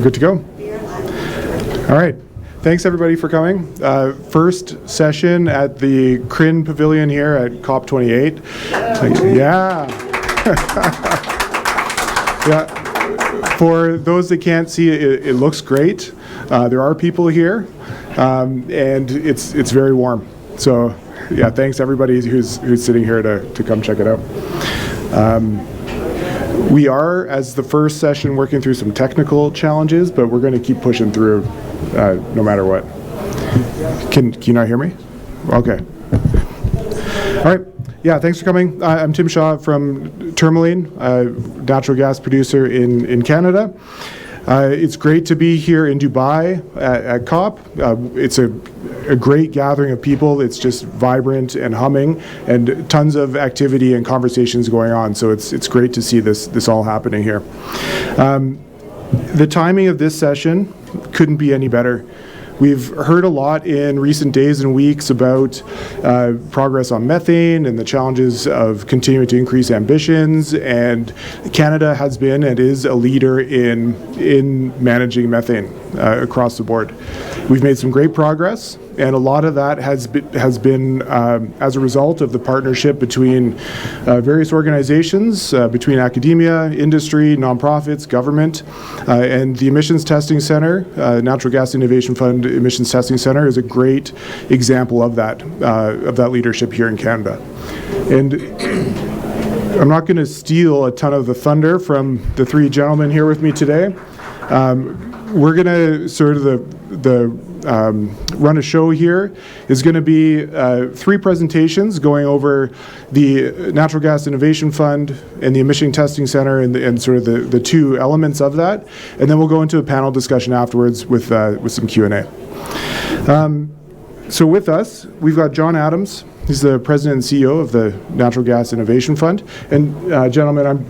We're good to go. All right. Thanks, everybody, for coming. First session at the CRIN Pavilion here at COP28. Yeah. Yeah. For those that can't see it, it looks great. There are people here, and it's very warm. So, yeah, thanks everybody who's sitting here to come check it out. We are, as the first session, working through some technical challenges, but we're going to keep pushing through no matter what. Can you not hear me? Okay. All right. Yeah, thanks for coming. I'm Tim Shaw from Tourmaline, natural gas producer in Canada. It's great to be here in Dubai at COP. It's a great gathering of people. It's just vibrant and humming, and tons of activity and conversations going on. So it's great to see this all happening here. The timing of this session couldn't be any better. We've heard a lot in recent days and weeks about progress on methane and the challenges of continuing to increase ambitions, and Canada has been and is a leader in managing methane across the board. We've made some great progress, and a lot of that has been as a result of the partnership between various organizations, between academia, industry, nonprofits, government, and the Emissions Testing Center, Natural Gas Innovation Fund Emissions Testing Center is a great example of that leadership here in Canada. And I'm not going to steal a ton of the thunder from the three gentlemen here with me today. We're going to sort of run a show here is going to be three presentations going over the Natural Gas Innovation Fund and the Emission Testing Center and sort of the two elements of that, and then we'll go into a panel discussion afterwards with some Q&A. So with us, we've got John Adams. He's the president and CEO of the Natural Gas Innovation Fund. And gentlemen, I'm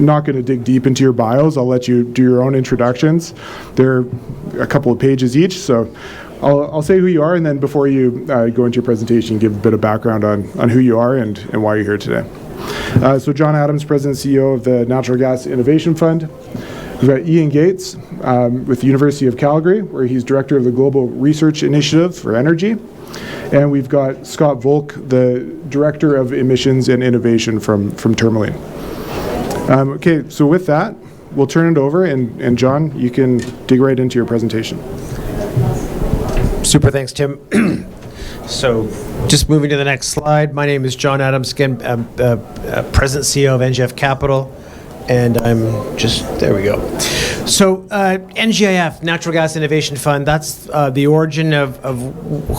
not going to dig deep into your bios. I'll let you do your own introductions. They're a couple of pages each, so I'll say who you are, and then before you go into your presentation, give a bit of background on who you are and why you're here today. So John Adams, President and CEO of the Natural Gas Innovation Fund. We've got Ian Gates with the University of Calgary, where he's Director of the Global Research Initiative for Energy. And we've got Scott Volk, the Director of Emissions and Innovation from Tourmaline. Okay, so with that, we'll turn it over, and John, you can dig right into your presentation. Super, thanks, Tim. So, just moving to the next slide. My name is John Adams, again, President CEO of NGF Capital, and there we go. So, NGIF, Natural Gas Innovation Fund, that's the origin of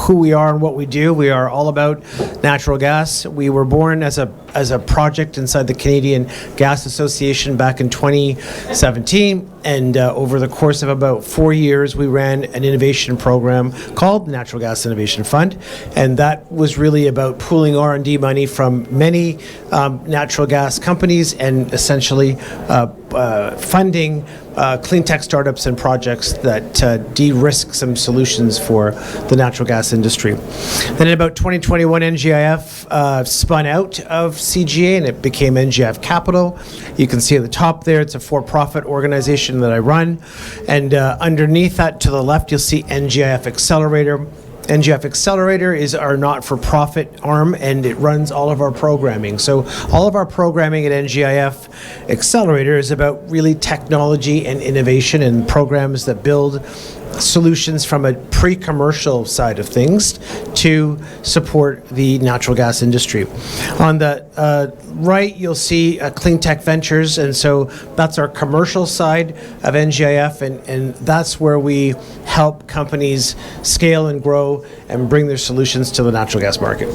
who we are and what we do. We are all about natural gas. We were born as a project inside the Canadian Gas Association back in 2017, and over the course of about 4 years, we ran an innovation program called the Natural Gas Innovation Fund, and that was really about pooling R&D money from many natural gas companies and essentially funding clean tech startups and projects that de-risk some solutions for the natural gas industry. Then in about 2021, NGIF spun out of CGA and it became NGF Capital. You can see at the top there, it's a for-profit organization that I run. And underneath that to the left, you'll see NGIF Accelerator. NGF Accelerator is our not-for-profit arm, and it runs all of our programming. So all of our programming at NGIF Accelerator is about really technology and innovation and programs that build solutions from a pre-commercial side of things to support the natural gas industry. On the right, you'll see Clean Tech Ventures, and so that's our commercial side of NGIF, and that's where we help companies scale and grow and bring their solutions to the natural gas market.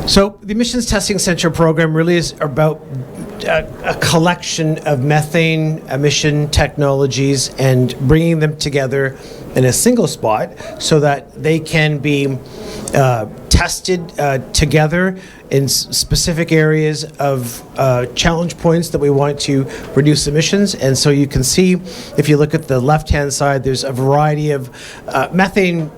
So the Emissions Testing Center program really is about a collection of methane emission technologies and bringing them together in a single spot so that they can be tested together in specific areas of challenge points that we want to reduce emissions. And so you can see, if you look at the left-hand side, there's a variety of methane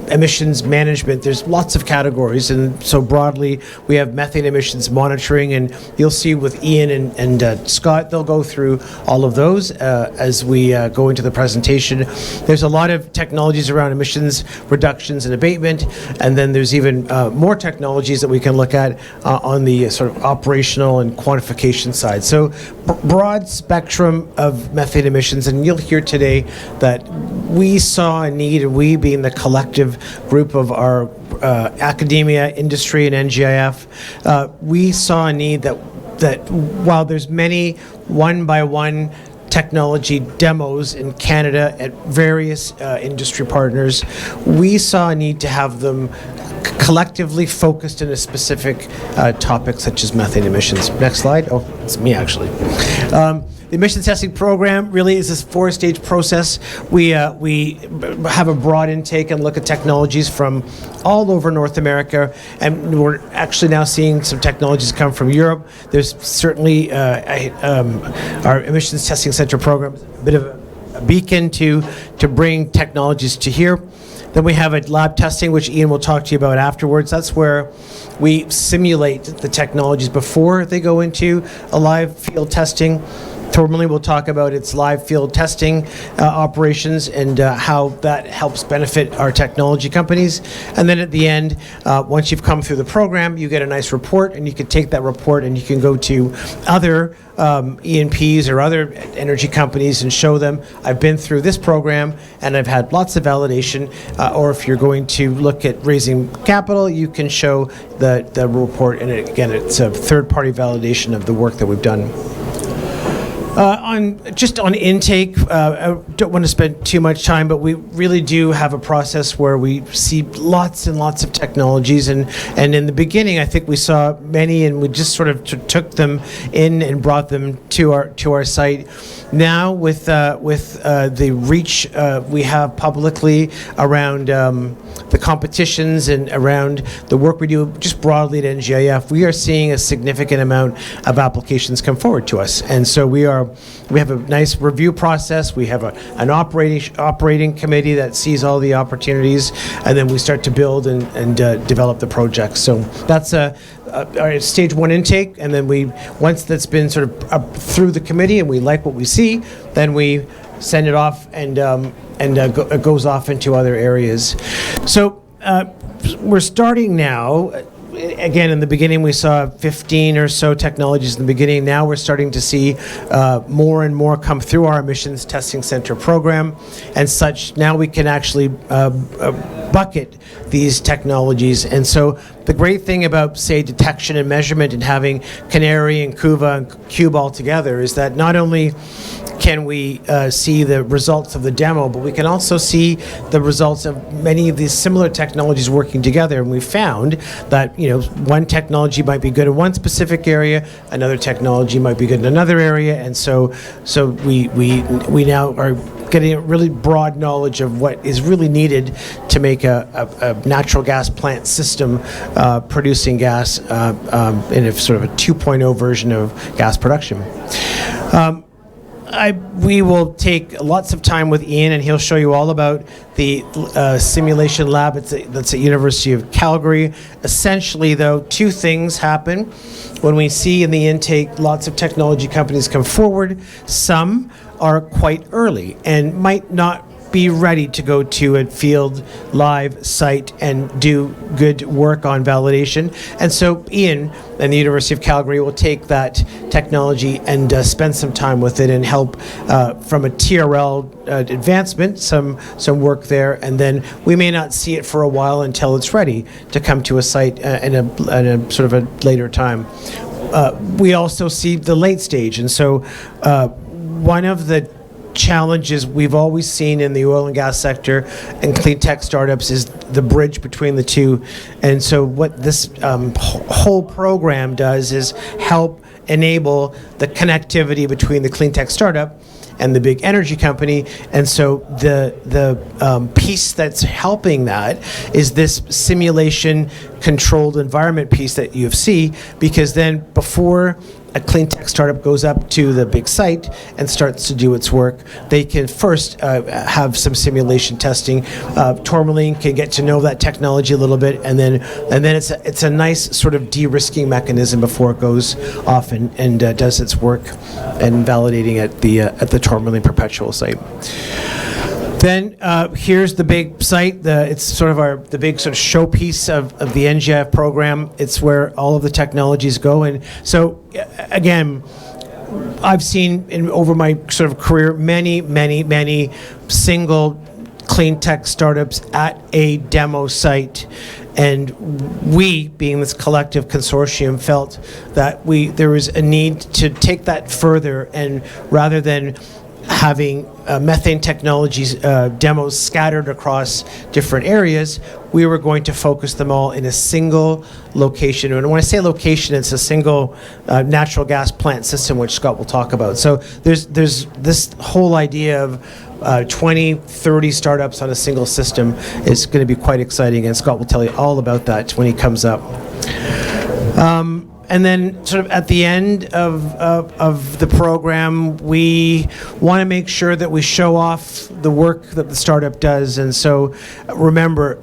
emissions management. There's lots of categories, and so broadly we have methane emissions monitoring, and you'll see with Ian and Scott, they'll go through all of those as we go into the presentation. There's a lot of technologies around emissions reductions and abatement, and then there's even more technologies that we can look at on the sort of operational and quantification side. So broad spectrum of methane emissions, and you'll hear today that we saw a need, and we being the collective group of our academia, industry, and NGIF, we saw a need that while there's many one-by-one technology demos in Canada at various industry partners, we saw a need to have them collectively focused in a specific topic such as methane emissions. Next slide. Oh, it's me actually. The emissions testing program really is this four-stage process. We have a broad intake and look at technologies from all over North America, and we're actually now seeing some technologies come from Europe. There's certainly our emissions testing center program, a bit of a beacon to bring technologies to here. Then we have a lab testing, which Ian will talk to you about afterwards. That's where we simulate the technologies before they go into a live field testing. Tourmaline will talk about its live field testing operations and how that helps benefit our technology companies. And then at the end, once you've come through the program, you get a nice report, and you can take that report and you can go to other E&Ps or other energy companies and show them, I've been through this program and I've had lots of validation. Or if you're going to look at raising capital, you can show the report, and again, it's a third-party validation of the work that we've done. On intake, I don't want to spend too much time, but we really do have a process where we see lots and lots of technologies, and in the beginning, I think we saw many, and we just sort of took them in and brought them to our site. Now, with the reach we have publicly around the competitions and around the work we do just broadly at NGIF, we are seeing a significant amount of applications come forward to us, and so we have a nice review process. We have an operating committee that sees all the opportunities, and then we start to build and develop the projects. So that's our stage one intake, and then once that's been sort of up through the committee and we like what we see, then we send it off and it goes off into other areas. So we're starting now. Again, in the beginning, we saw 15 or so technologies in the beginning. Now we're starting to see more and more come through our emissions testing center program and such. Now we can actually bucket these technologies. And so the great thing about, say, detection and measurement and having Canary and Cuva and Cube all together is that not only can we see the results of the demo, but we can also see the results of many of these similar technologies working together. And we found that, one technology might be good in one specific area, another technology might be good in another area, and so we now are getting a really broad knowledge of what is really needed to make a natural gas plant system producing gas in a sort of a 2.0 version of gas production. We will take lots of time with Ian, and he'll show you all about the simulation lab that's at University of Calgary. Essentially, though, two things happen when we see in the intake lots of technology companies come forward. Some are quite early and might not be ready to go to a field live site and do good work on validation. And so Ian and the University of Calgary will take that technology and spend some time with it and help from a TRL advancement, some work there, and then we may not see it for a while until it's ready to come to a site in a sort of a later time. We also see the late stage, and so one of the challenges we've always seen in the oil and gas sector and clean tech startups is the bridge between the two. And so what this whole program does is help enable the connectivity between the clean tech startup and the big energy company. And so the piece that's helping that is this simulation controlled environment piece that you see, because then before a clean tech startup goes up to the big site and starts to do its work, they can first have some simulation testing. Tourmaline can get to know that technology a little bit, and then it's a nice sort of de-risking mechanism before it goes off and does its work and validating at the Tourmaline perpetual site. Then here's the big site. It's sort of the big sort of showpiece of the NGIF program. It's where all of the technologies go. And so, again, I've seen over my sort of career many single clean tech startups at a demo site. And we, being this collective consortium, felt that there was a need to take that further, and rather than having methane technologies demos scattered across different areas, we were going to focus them all in a single location. And when I say location, it's a single natural gas plant system, which Scott will talk about. So there's this whole idea of 20, 30 startups on a single system is going to be quite exciting, and Scott will tell you all about that when he comes up. And then sort of at the end of the program, we want to make sure that we show off the work that the startup does. And so remember,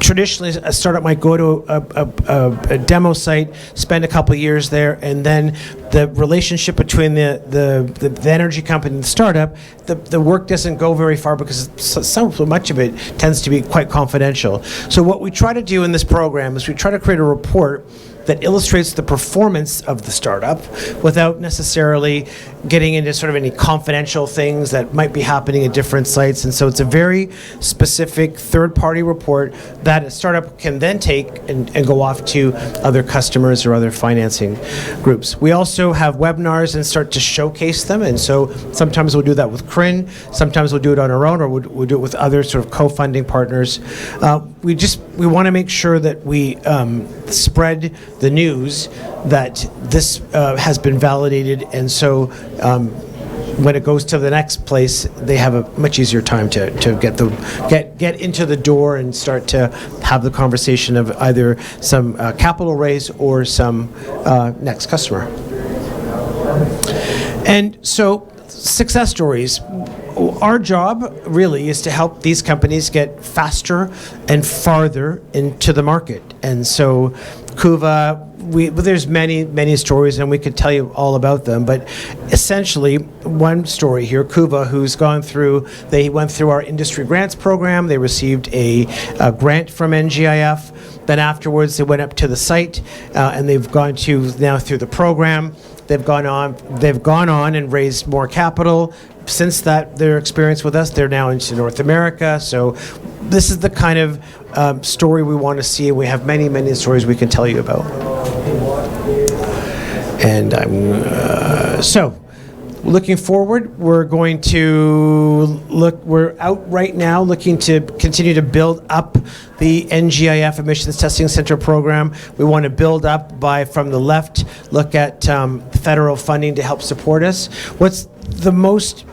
traditionally a startup might go to a demo site, spend a couple of years there, and then the relationship between the energy company and the startup, the work doesn't go very far because so much of it tends to be quite confidential. So what we try to do in this program is we try to create a report that illustrates the performance of the startup without necessarily getting into sort of any confidential things that might be happening at different sites. And so it's a very specific third-party report that a startup can then take and go off to other customers or other financing groups. We also have webinars and start to showcase them. And so sometimes we'll do that with CRIN, sometimes we'll do it on our own, or we'll do it with other sort of co-funding partners. We want to make sure that we spread the news that this has been validated, and so when it goes to the next place, they have a much easier time to get into the door and start to have the conversation of either some capital raise or some next customer. And so success stories. Our job really is to help these companies get faster and farther into the market. And so Kuva, there's many stories, and we could tell you all about them, but essentially one story here, Kuva, they went through our industry grants program. They received a grant from NGIF. Then afterwards they went up to the site, and they've gone to now through the program. They've gone on and raised more capital. Since their experience with us, they're now into North America. So this is the kind of story we want to see, and we have many stories we can tell you about. And so looking forward, we're out right now looking to continue to build up the NGIF Emissions Testing Center program. We want to build up from the left, look at federal funding to help support us. What's the most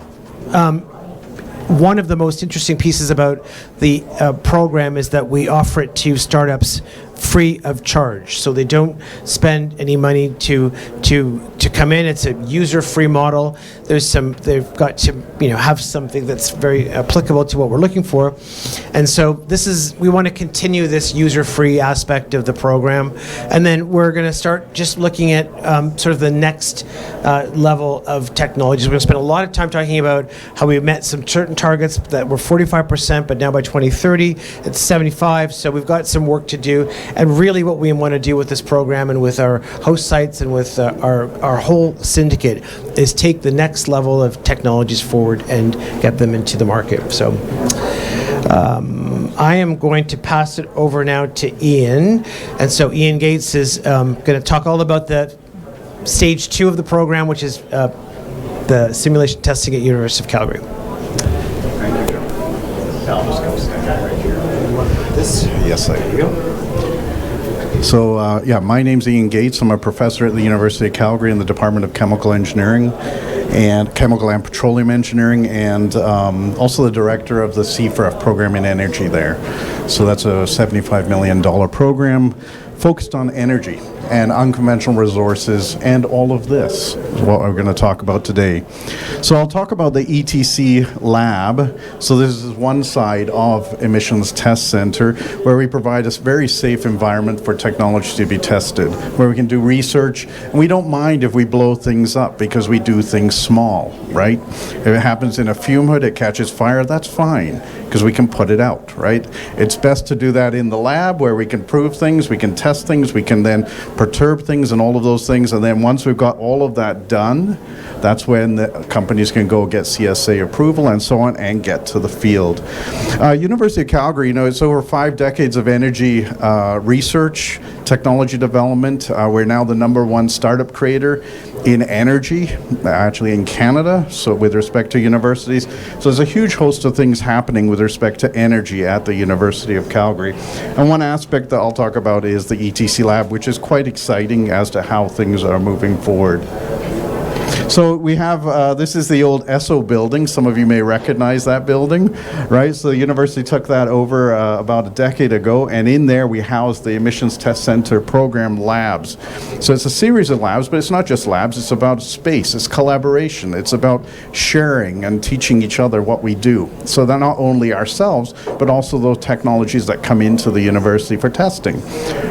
one of the most interesting pieces about the program is that we offer it to startups free of charge, so they don't spend any money to come in. It's a user-free model. They've got to have something that's very applicable to what we're looking for, and so we want to continue this user-free aspect of the program, and then we're going to start just looking at sort of the next level of technologies. We're going to spend a lot of time talking about how we met some certain targets that were 45%, but now by 2030 it's 75%. So we've got some work to do. And really what we want to do with this program and with our host sites and with our whole syndicate is take the next level of technologies forward and get them into the market. So I am going to pass it over now to Ian. And so Ian Gates is going to talk all about the stage 2 of the program, which is the simulation testing at University of Calgary. Yes, I do. So, my name's Ian Gates. I'm a professor at the University of Calgary in the Department of Chemical Engineering and Chemical and Petroleum Engineering, and also the director of the CFREF program in energy there. So that's a $75 million program focused on energy and unconventional resources, and all of this is what we're going to talk about today. So I'll talk about the ETC lab. So this is one side of Emissions Test Center, where we provide a very safe environment for technology to be tested, where we can do research, and we don't mind if we blow things up because we do things small, right? If it happens in a fume hood, it catches fire, that's fine, because we can put it out, right? It's best to do that in the lab, where we can prove things, we can test things, we can then perturb things and all of those things, and then once we've got all of that done, that's when the companies can go get CSA approval and so on and get to the field. University of Calgary, it's over 5 decades of energy research, technology development. We're now the #1 startup creator in energy, actually in Canada, so with respect to universities. So there's a huge host of things happening with respect to energy at the University of Calgary. And one aspect that I'll talk about is the ETC lab, which is quite exciting as to how things are moving forward. So we have, this is the old ESSO building. Some of you may recognize that building, right? So the university took that over about a decade ago, and in there we house the Emissions Test Center program labs. So it's a series of labs, but it's not just labs, it's about space, it's collaboration, it's about sharing and teaching each other what we do. So that not only ourselves, but also those technologies that come into the university for testing,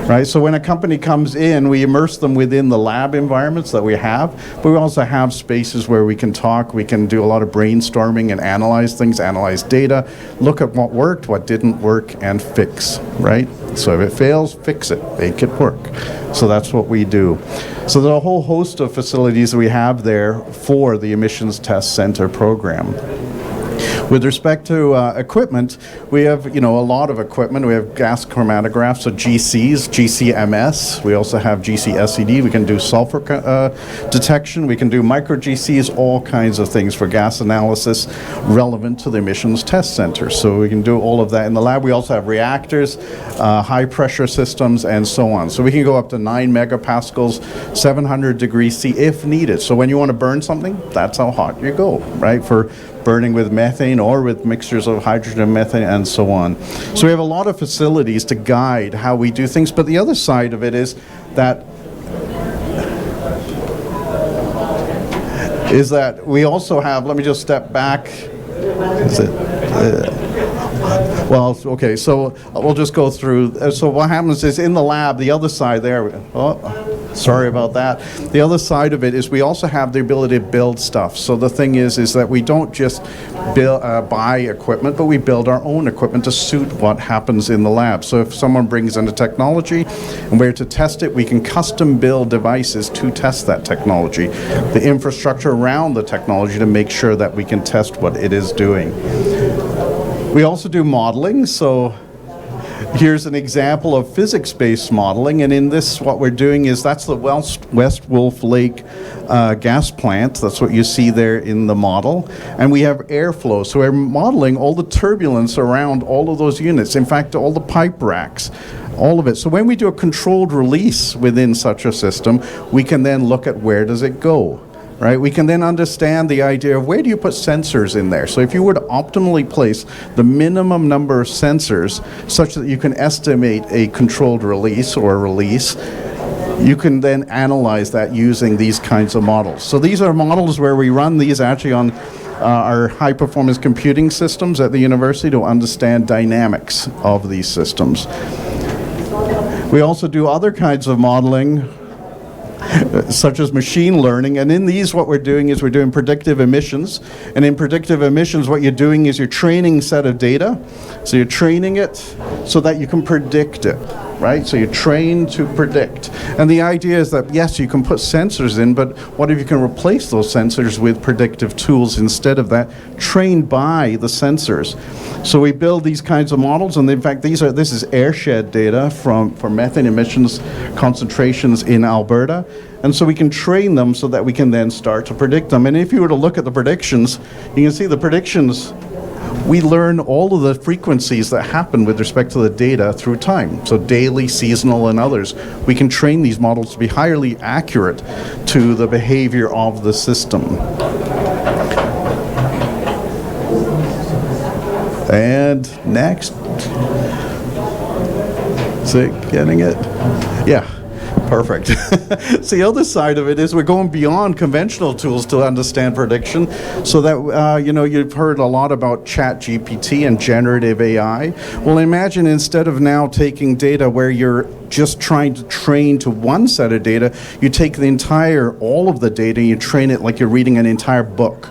right? So when a company comes in, we immerse them within the lab environments that we have, but we also have spaces where we can talk, we can do a lot of brainstorming and analyze things, analyze data, look at what worked, what didn't work, and fix, right? So if it fails, fix it, make it work. So that's what we do. So there's a whole host of facilities that we have there for the Emissions Test Center program. With respect to equipment, we have a lot of equipment. We have gas chromatographs, so GCs, GCMS. We also have GCSED. We can do sulfur detection. We can do micro GCs, all kinds of things for gas analysis relevant to the Emissions Test Center. So we can do all of that in the lab. We also have reactors, high pressure systems, and so on. So we can go up to 9 megapascals, 700 degrees C if needed. So when you want to burn something, that's how hot you go, right? For burning with methane or with mixtures of hydrogen and methane and so on. So we have a lot of facilities to guide how we do things, but the other side of it is that we also have, let me just step back. Is it? Well, okay, so we'll just go through. So what happens is in the lab, the other side there, sorry about that. The other side of it is we also have the ability to build stuff. So the thing is that we don't just buy equipment, but we build our own equipment to suit what happens in the lab. So if someone brings in a technology and we're to test it, we can custom build devices to test that technology. The infrastructure around the technology to make sure that we can test what it is doing. We also do modeling, so here's an example of physics-based modeling, and in this what we're doing is that's the West Wolf Lake gas plant. That's what you see there in the model, and we have airflow, so we're modeling all the turbulence around all of those units, in fact all the pipe racks, all of it. So when we do a controlled release within such a system, we can then look at where does it go. Right? We can then understand the idea of where do you put sensors in there. So if you were to optimally place the minimum number of sensors such that you can estimate a controlled release or release, you can then analyze that using these kinds of models. So these are models where we run these actually on our high-performance computing systems at the university to understand dynamics of these systems. We also do other kinds of modeling such as machine learning, and in these what we're doing is we're doing predictive emissions, and in predictive emissions what you're doing is you're training a set of data, so you're training it so that you can predict it. right? So you train to predict. And the idea is that, yes, you can put sensors in, but what if you can replace those sensors with predictive tools instead of that, trained by the sensors? So we build these kinds of models, and in fact, this is airshed data for methane emissions concentrations in Alberta. And so we can train them so that we can then start to predict them. And if you were to look at the predictions, you can see the predictions, we learn all of the frequencies that happen with respect to the data through time. So daily, seasonal, and others. We can train these models to be highly accurate to the behavior of the system. And next. Is it getting it? Yeah. Perfect. So the other side of it is we're going beyond conventional tools to understand prediction, so that, you've heard a lot about ChatGPT and generative AI. Well, imagine instead of now taking data where you're just trying to train to one set of data, you take all of the data, and you train it like you're reading an entire book.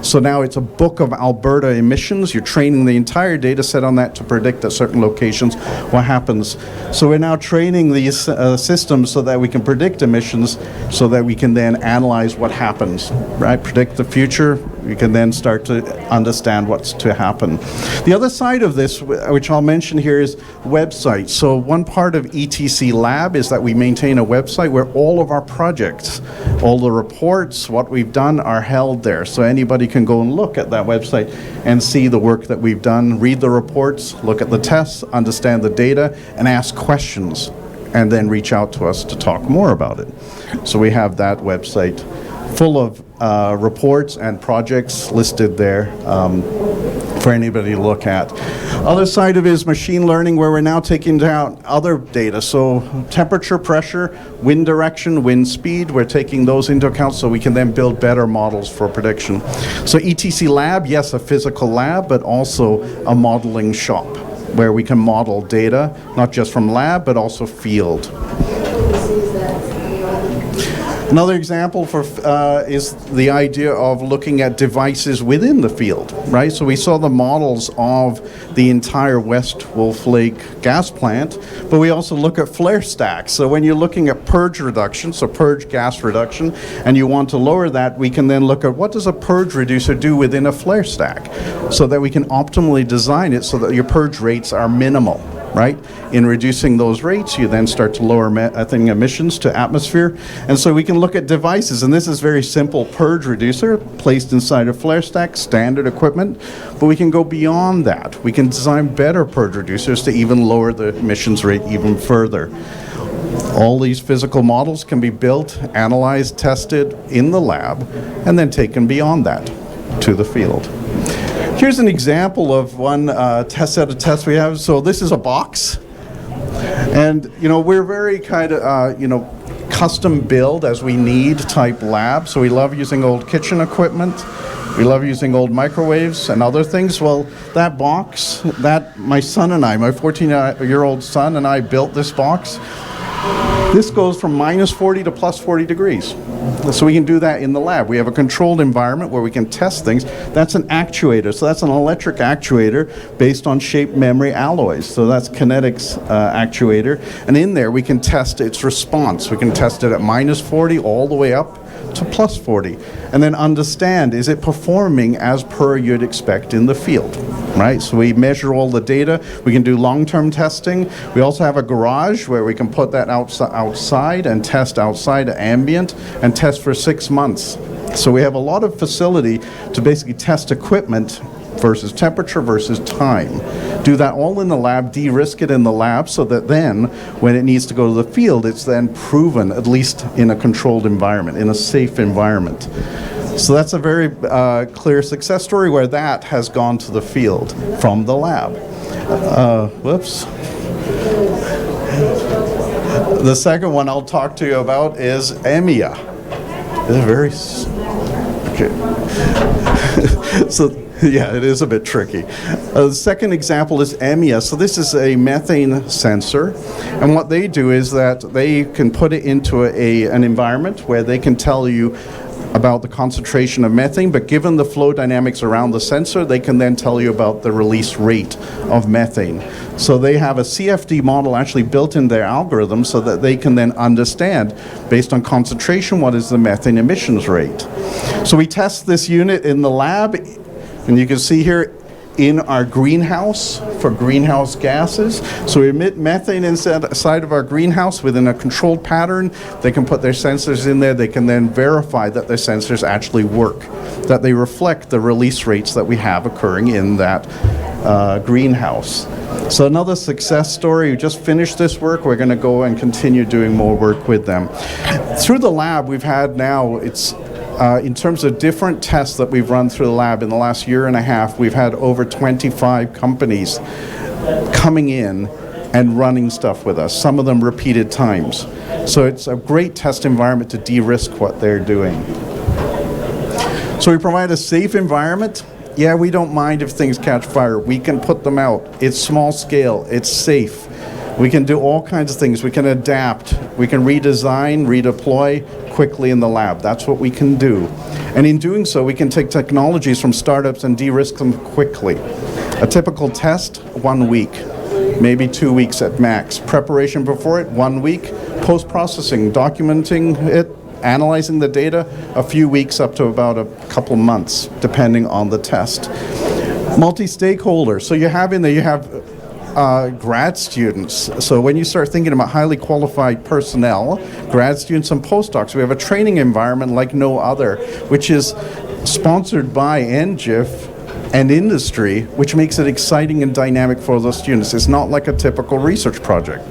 So now it's a book of Alberta emissions. You're training the entire data set on that to predict at certain locations what happens. So we're now training these systems so that we can predict emissions, so that we can then analyze what happens, right? Predict the future. We can then start to understand what's to happen. The other side of this, which I'll mention here, is websites. So one part of ETC Lab is that we maintain a website where all of our projects, all the reports, what we've done are held there. So anybody can go and look at that website and see the work that we've done, read the reports, look at the tests, understand the data, and ask questions, and then reach out to us to talk more about it. So we have that website full of reports and projects listed there for anybody to look at. Other side of it is machine learning, where we're now taking down other data. So temperature, pressure, wind direction, wind speed, we're taking those into account so we can then build better models for prediction. So ETC Lab, yes, a physical lab, but also a modeling shop where we can model data, not just from lab, but also field. Another example is the idea of looking at devices within the field, right? So we saw the models of the entire West Wolf Lake gas plant, but we also look at flare stacks. So when you're looking at purge reduction, so purge gas reduction, and you want to lower that, we can then look at what does a purge reducer do within a flare stack, so that we can optimally design it so that your purge rates are minimal. Right? In reducing those rates, you then start to lower methane emissions to atmosphere. And so we can look at devices, and this is very simple purge reducer placed inside a flare stack, standard equipment, but we can go beyond that. We can design better purge reducers to even lower the emissions rate even further. All these physical models can be built, analyzed, tested in the lab, and then taken beyond that to the field. Here's an example of one set of tests we have. So this is a box. And, we're very kind of, custom build as we need type lab. So we love using old kitchen equipment. We love using old microwaves and other things. Well, that box, my son and I, my 14-year-old son and I built this box. This goes from minus 40 to plus 40 degrees. So we can do that in the lab. We have a controlled environment where we can test things. That's an actuator. So that's an electric actuator based on shape memory alloys. So that's kinetics actuator. And in there we can test its response. We can test it at minus 40 all the way up to plus 40. And then understand, is it performing as per you'd expect in the field, right? So we measure all the data. We can do long-term testing. We also have a garage where we can put that outside and test outside ambient and test for 6 months. So we have a lot of facility to basically test equipment versus temperature versus time. Do that all in the lab, de-risk it in the lab, so that then when it needs to go to the field, it's then proven, at least in a controlled environment, in a safe environment. So that's a very clear success story where that has gone to the field from the lab. Whoops. The second one I'll talk to you about is EMEA. It's very... Okay. So... Yeah, it is a bit tricky. The second example is EMEA. So this is a methane sensor. And what they do is that they can put it into an environment where they can tell you about the concentration of methane, but given the flow dynamics around the sensor, they can then tell you about the release rate of methane. So they have a CFD model actually built in their algorithm so that they can then understand, based on concentration, what is the methane emissions rate. So we test this unit in the lab, and you can see here in our greenhouse for greenhouse gases. So we emit methane inside of our greenhouse within a controlled pattern. They can put their sensors in there. They can then verify that their sensors actually work, that they reflect the release rates that we have occurring in that greenhouse. So another success story. We just finished this work. We're going to go and continue doing more work with them. Through the lab, we've had now, in terms of different tests that we've run through the lab in the last year and a half, we've had over 25 companies coming in and running stuff with us, some of them repeated times. So it's a great test environment to de-risk what they're doing. So we provide a safe environment. Yeah, we don't mind if things catch fire. We can put them out. It's small scale. It's safe. We can do all kinds of things. We can adapt. We can redesign, redeploy quickly in the lab. That's what we can do. And in doing so, we can take technologies from startups and de-risk them quickly. A typical test, 1 week, maybe 2 weeks at max. Preparation before it, 1 week. Post-processing, documenting it, analyzing the data, a few weeks up to about a couple months, depending on the test. Multi-stakeholder. So you have in there, you have grad students. So when you start thinking about highly qualified personnel, grad students and postdocs, we have a training environment like no other, which is sponsored by NGIF and industry, which makes it exciting and dynamic for those students. It's not like a typical research project.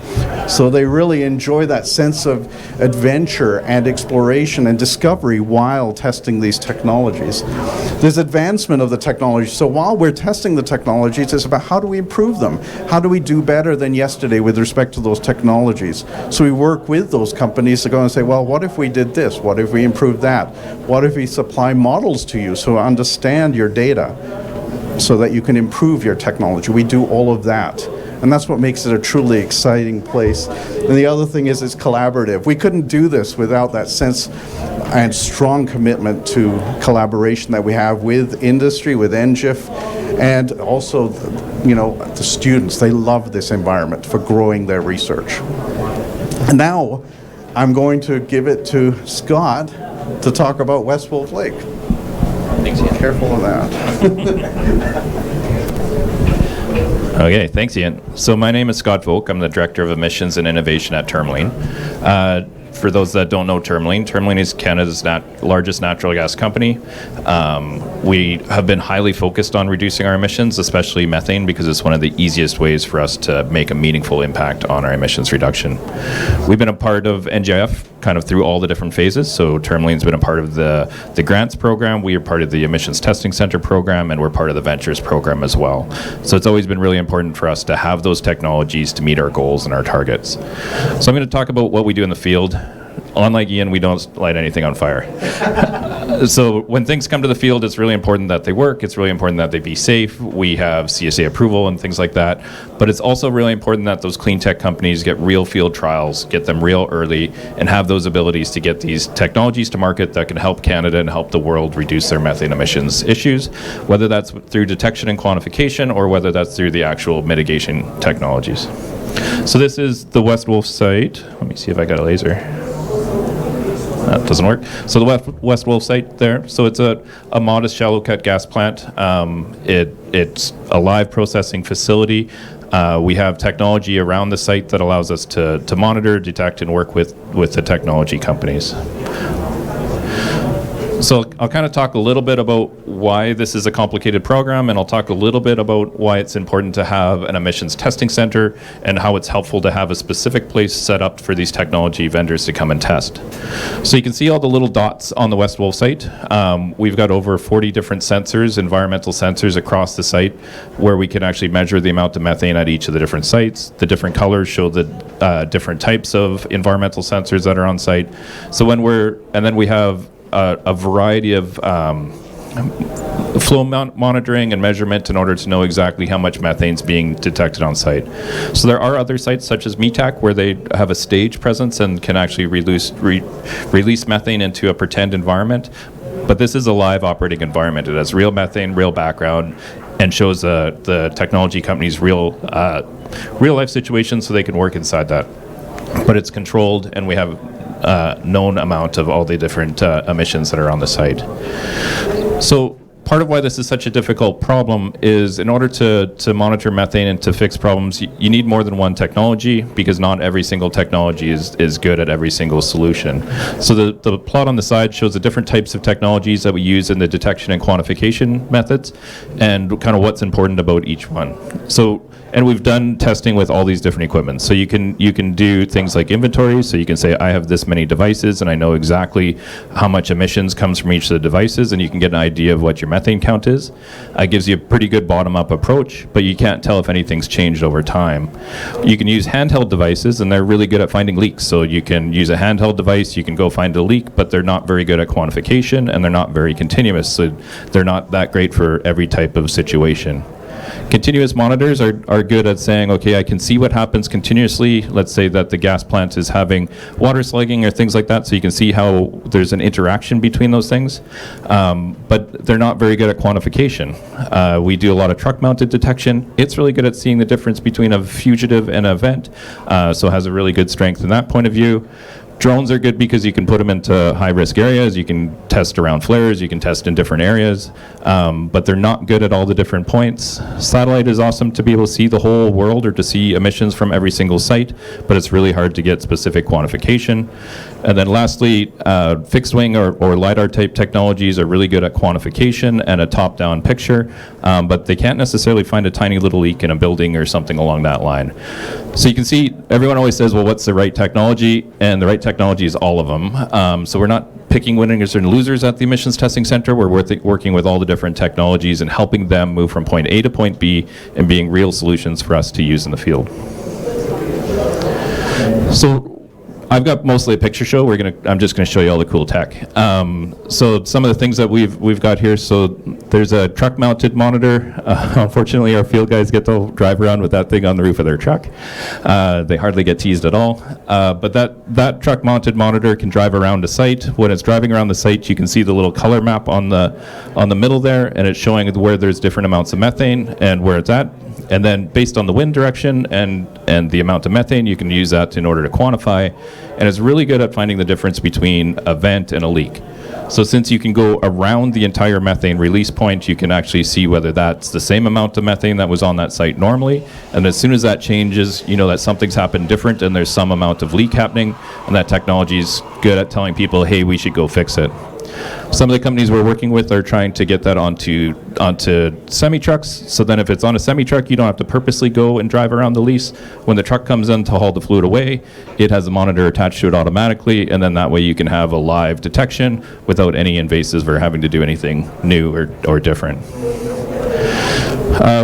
So they really enjoy that sense of adventure and exploration and discovery while testing these technologies. There's advancement of the technology. So while we're testing the technologies, it's about how do we improve them? How do we do better than yesterday with respect to those technologies? So we work with those companies to go and say, well, what if we did this? What if we improved that? What if we supply models to you so understand your data so that you can improve your technology? We do all of that. And that's what makes it a truly exciting place. And the other thing is it's collaborative. We couldn't do this without that sense and strong commitment to collaboration that we have with industry, with NGIF, and also, the students. They love this environment for growing their research. And now I'm going to give it to Scott to talk about West Wolf Lake. Thanks, Ian. Careful of that. Okay, thanks, Ian. So my name is Scott Volk. I'm the Director of Emissions and Innovation at Tourmaline. For those that don't know Tourmaline is Canada's largest natural gas company. We have been highly focused on reducing our emissions, especially methane, because it's one of the easiest ways for us to make a meaningful impact on our emissions reduction. We've been a part of NGIF kind of through all the different phases. So Tourmaline's been a part of the grants program. We are part of the emissions testing center program, and we're part of the ventures program as well. So it's always been really important for us to have those technologies to meet our goals and our targets. So I'm going to talk about what we do in the field. Unlike Ian, we don't light anything on fire. So when things come to the field, it's really important that they work. It's really important that they be safe. We have CSA approval and things like that. But it's also really important that those clean tech companies get real field trials, get them real early, and have those abilities to get these technologies to market that can help Canada and help the world reduce their methane emissions issues, whether that's through detection and quantification or whether that's through the actual mitigation technologies. So this is the West Wolf site. Let me see if I got a laser. That doesn't work. So the West Wolf site there. So it's a modest shallow cut gas plant. It's a live processing facility. We have technology around the site that allows us to monitor, detect, and work with the technology companies. So I'll kind of talk a little bit about why this is a complicated program, and I'll talk a little bit about why it's important to have an emissions testing center and how it's helpful to have a specific place set up for these technology vendors to come and test. So you can see all the little dots on the West Wolf site. We've got over 40 different sensors, environmental sensors across the site, where we can actually measure the amount of methane at each of the different sites. The different colors show the different types of environmental sensors that are on site. So and then we have a variety of flow monitoring and measurement in order to know exactly how much methane is being detected on site. So there are other sites such as METAC where they have a stage presence and can actually release methane into a pretend environment. But this is a live operating environment. It has real methane, real background, and shows the technology company's real life situation so they can work inside that. But it's controlled, and we have known amount of all the different emissions that are on the site. So part of why this is such a difficult problem is in order to monitor methane and to fix problems, you need more than one technology because not every single technology is good at every single solution. So the plot on the side shows the different types of technologies that we use in the detection and quantification methods and kind of what's important about each one. So, and we've done testing with all these different equipment. So you can do things like inventory. So you can say, I have this many devices and I know exactly how much emissions comes from each of the devices, and you can get an idea of what your methane count is. It gives you a pretty good bottom-up approach, but you can't tell if anything's changed over time. You can use handheld devices, and they're really good at finding leaks. So you can use a handheld device, you can go find a leak, but they're not very good at quantification, and they're not very continuous. So they're not that great for every type of situation. Continuous monitors are good at saying, okay, I can see what happens continuously. Let's say that the gas plant is having water slugging or things like that, so you can see how there's an interaction between those things. But they're not very good at quantification. We do a lot of truck-mounted detection. It's really good at seeing the difference between a fugitive and an event, so it has a really good strength in that point of view. Drones are good because you can put them into high-risk areas, you can test around flares, you can test in different areas, but they're not good at all the different points. Satellite is awesome to be able to see the whole world or to see emissions from every single site, but it's really hard to get specific quantification. And then lastly, fixed wing or LiDAR type technologies are really good at quantification and a top-down picture, but they can't necessarily find a tiny little leak in a building or something along that line. So you can see, everyone always says, well, what's the right technology? And the right technology is all of them. So we're not picking winners and losers at the Emissions Testing Center. We're working with all the different technologies and helping them move from point A to point B and being real solutions for us to use in the field. So I've got mostly a picture show. I'm just going to show you all the cool tech. So some of the things that we've got here. So there's a truck-mounted monitor. Unfortunately, our field guys get to drive around with that thing on the roof of their truck. They hardly get teased at all. But that truck-mounted monitor can drive around a site. When it's driving around the site, you can see the little color map on the middle there, and it's showing where there's different amounts of methane and where it's at. And then based on the wind direction and the amount of methane, you can use that in order to quantify. And it's really good at finding the difference between a vent and a leak. So since you can go around the entire methane release point, you can actually see whether that's the same amount of methane that was on that site normally. And as soon as that changes, you know that something's happened different and there's some amount of leak happening. And that technology is good at telling people, hey, we should go fix it. Some of the companies we're working with are trying to get that onto semi-trucks. So then if it's on a semi-truck, you don't have to purposely go and drive around the lease. When the truck comes in to haul the fluid away, it has a monitor attached to it automatically, and then that way you can have a live detection without any invasives or having to do anything new or different.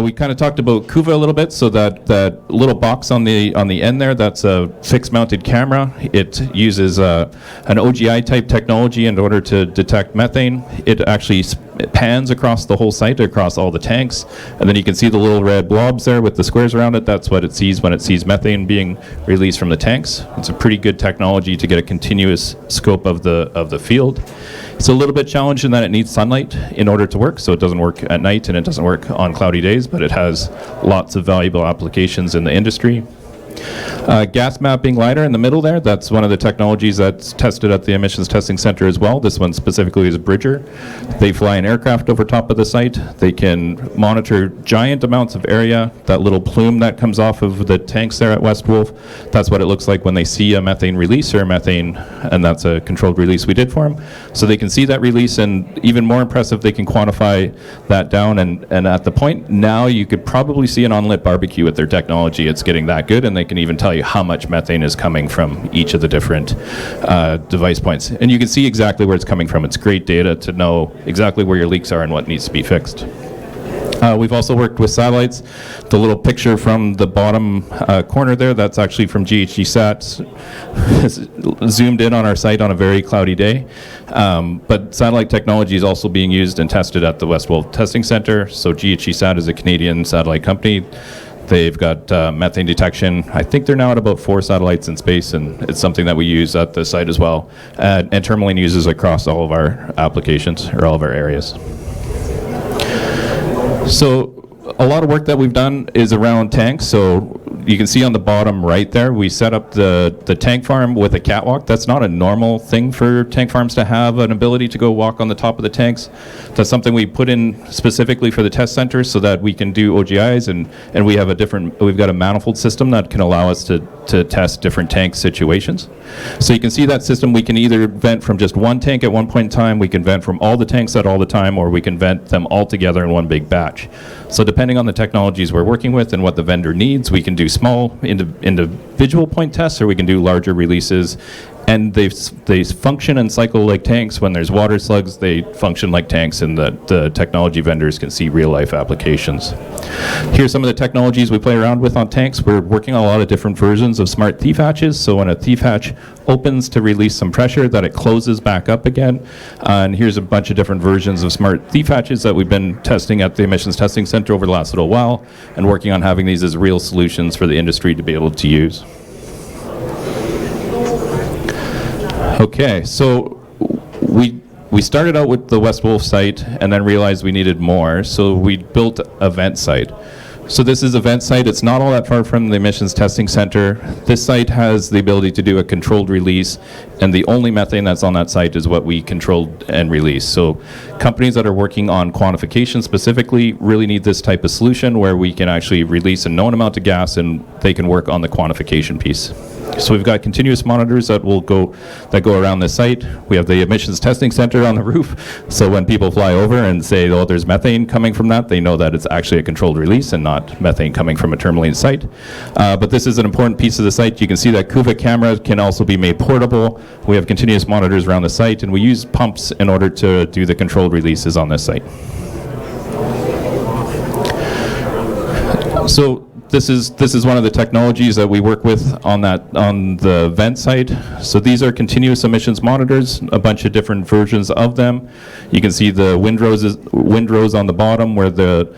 We kind of talked about CUVA a little bit, so that little box on the end there, that's a fixed mounted camera. It uses an OGI type technology in order to detect methane. It actually pans across the whole site, across all the tanks, and then you can see the little red blobs there with the squares around it. That's what it sees when it sees methane being released from the tanks. It's a pretty good technology to get a continuous scope of the field. It's a little bit challenged in that it needs sunlight in order to work, so it doesn't work at night and it doesn't work on cloudy days, but it has lots of valuable applications in the industry. Gas mapping LiDAR in the middle there, that's one of the technologies that's tested at the Emissions Testing Center as well. This one specifically is Bridger. They fly an aircraft over top of the site. They can monitor giant amounts of area. That little plume that comes off of the tanks there at West Wolf, that's what it looks like when they see a methane release or methane, and that's a controlled release we did for them. So they can see that release, and even more impressive, they can quantify that down, and at the point now you could probably see an unlit barbecue with their technology. It's getting that good, and they can even tell you how much methane is coming from each of the different device points. And you can see exactly where it's coming from. It's great data to know exactly where your leaks are and what needs to be fixed. We've also worked with satellites. The little picture from the bottom corner there, that's actually from GHGSat, zoomed in on our site on a very cloudy day. But satellite technology is also being used and tested at the West Wolf Testing Center. So GHGSat is a Canadian satellite company. They've got methane detection. I think they're now at about 4 satellites in space, and it's something that we use at the site as well. And Tourmaline uses across all of our applications, or all of our areas. So a lot of work that we've done is around tanks. So you can see on the bottom right there, we set up the tank farm with a catwalk. That's not a normal thing for tank farms to have an ability to go walk on the top of the tanks. That's something we put in specifically for the test center so that we can do OGIs, and we have we've got a manifold system that can allow us to test different tank situations. So you can see that system, we can either vent from just one tank at one point in time, we can vent from all the tanks at all the time, or we can vent them all together in one big batch. So depending on the technologies we're working with and what the vendor needs, we can do small individual point tests, or we can do larger releases. And they function and cycle like tanks. When there's water slugs, they function like tanks, and the technology vendors can see real-life applications. Here's some of the technologies we play around with on tanks. We're working on a lot of different versions of smart thief hatches. So when a thief hatch opens to release some pressure, that it closes back up again. And here's a bunch of different versions of smart thief hatches that we've been testing at the Emissions Testing Center over the last little while, and working on having these as real solutions for the industry to be able to use. Okay, so we started out with the West Wolf site and then realized we needed more, so we built a vent site. So this is a vent site. It's not all that far from the Emissions Testing Center. This site has the ability to do a controlled release, and the only methane that's on that site is what we controlled and release. So companies that are working on quantification specifically really need this type of solution where we can actually release a known amount of gas and they can work on the quantification piece. So we've got continuous monitors that go around the site. We have the Emissions Testing Center on the roof, so when people fly over and say, oh, there's methane coming from that, they know that it's actually a controlled release and not methane coming from a Tourmaline site. But this is an important piece of the site. You can see that CUVA camera can also be made portable. We have continuous monitors around the site, and we use pumps in order to do the controlled releases on this site. So this is one of the technologies that we work with on the vent side. So these are continuous emissions monitors, a bunch of different versions of them. You can see the windrows on the bottom where the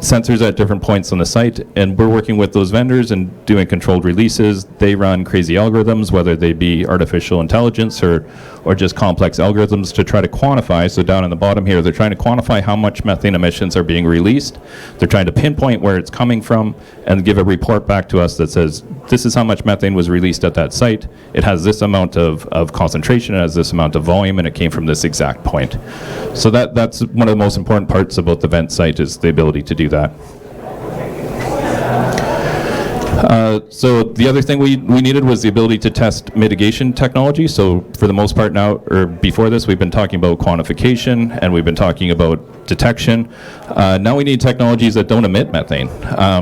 sensors at different points on the site, and we're working with those vendors and doing controlled releases. They run crazy algorithms, whether they be artificial intelligence or just complex algorithms to try to quantify. So down in the bottom here, they're trying to quantify how much methane emissions are being released. They're trying to pinpoint where it's coming from and give a report back to us that says, this is how much methane was released at that site. It has this amount of concentration, it has this amount of volume, and it came from this exact point. So that's one of the most important parts about the vent site, is the ability to do that. So the other thing we needed was the ability to test mitigation technology. So for the most part now, or before this, we've been talking about quantification and we've been talking about detection. Now we need technologies that don't emit methane.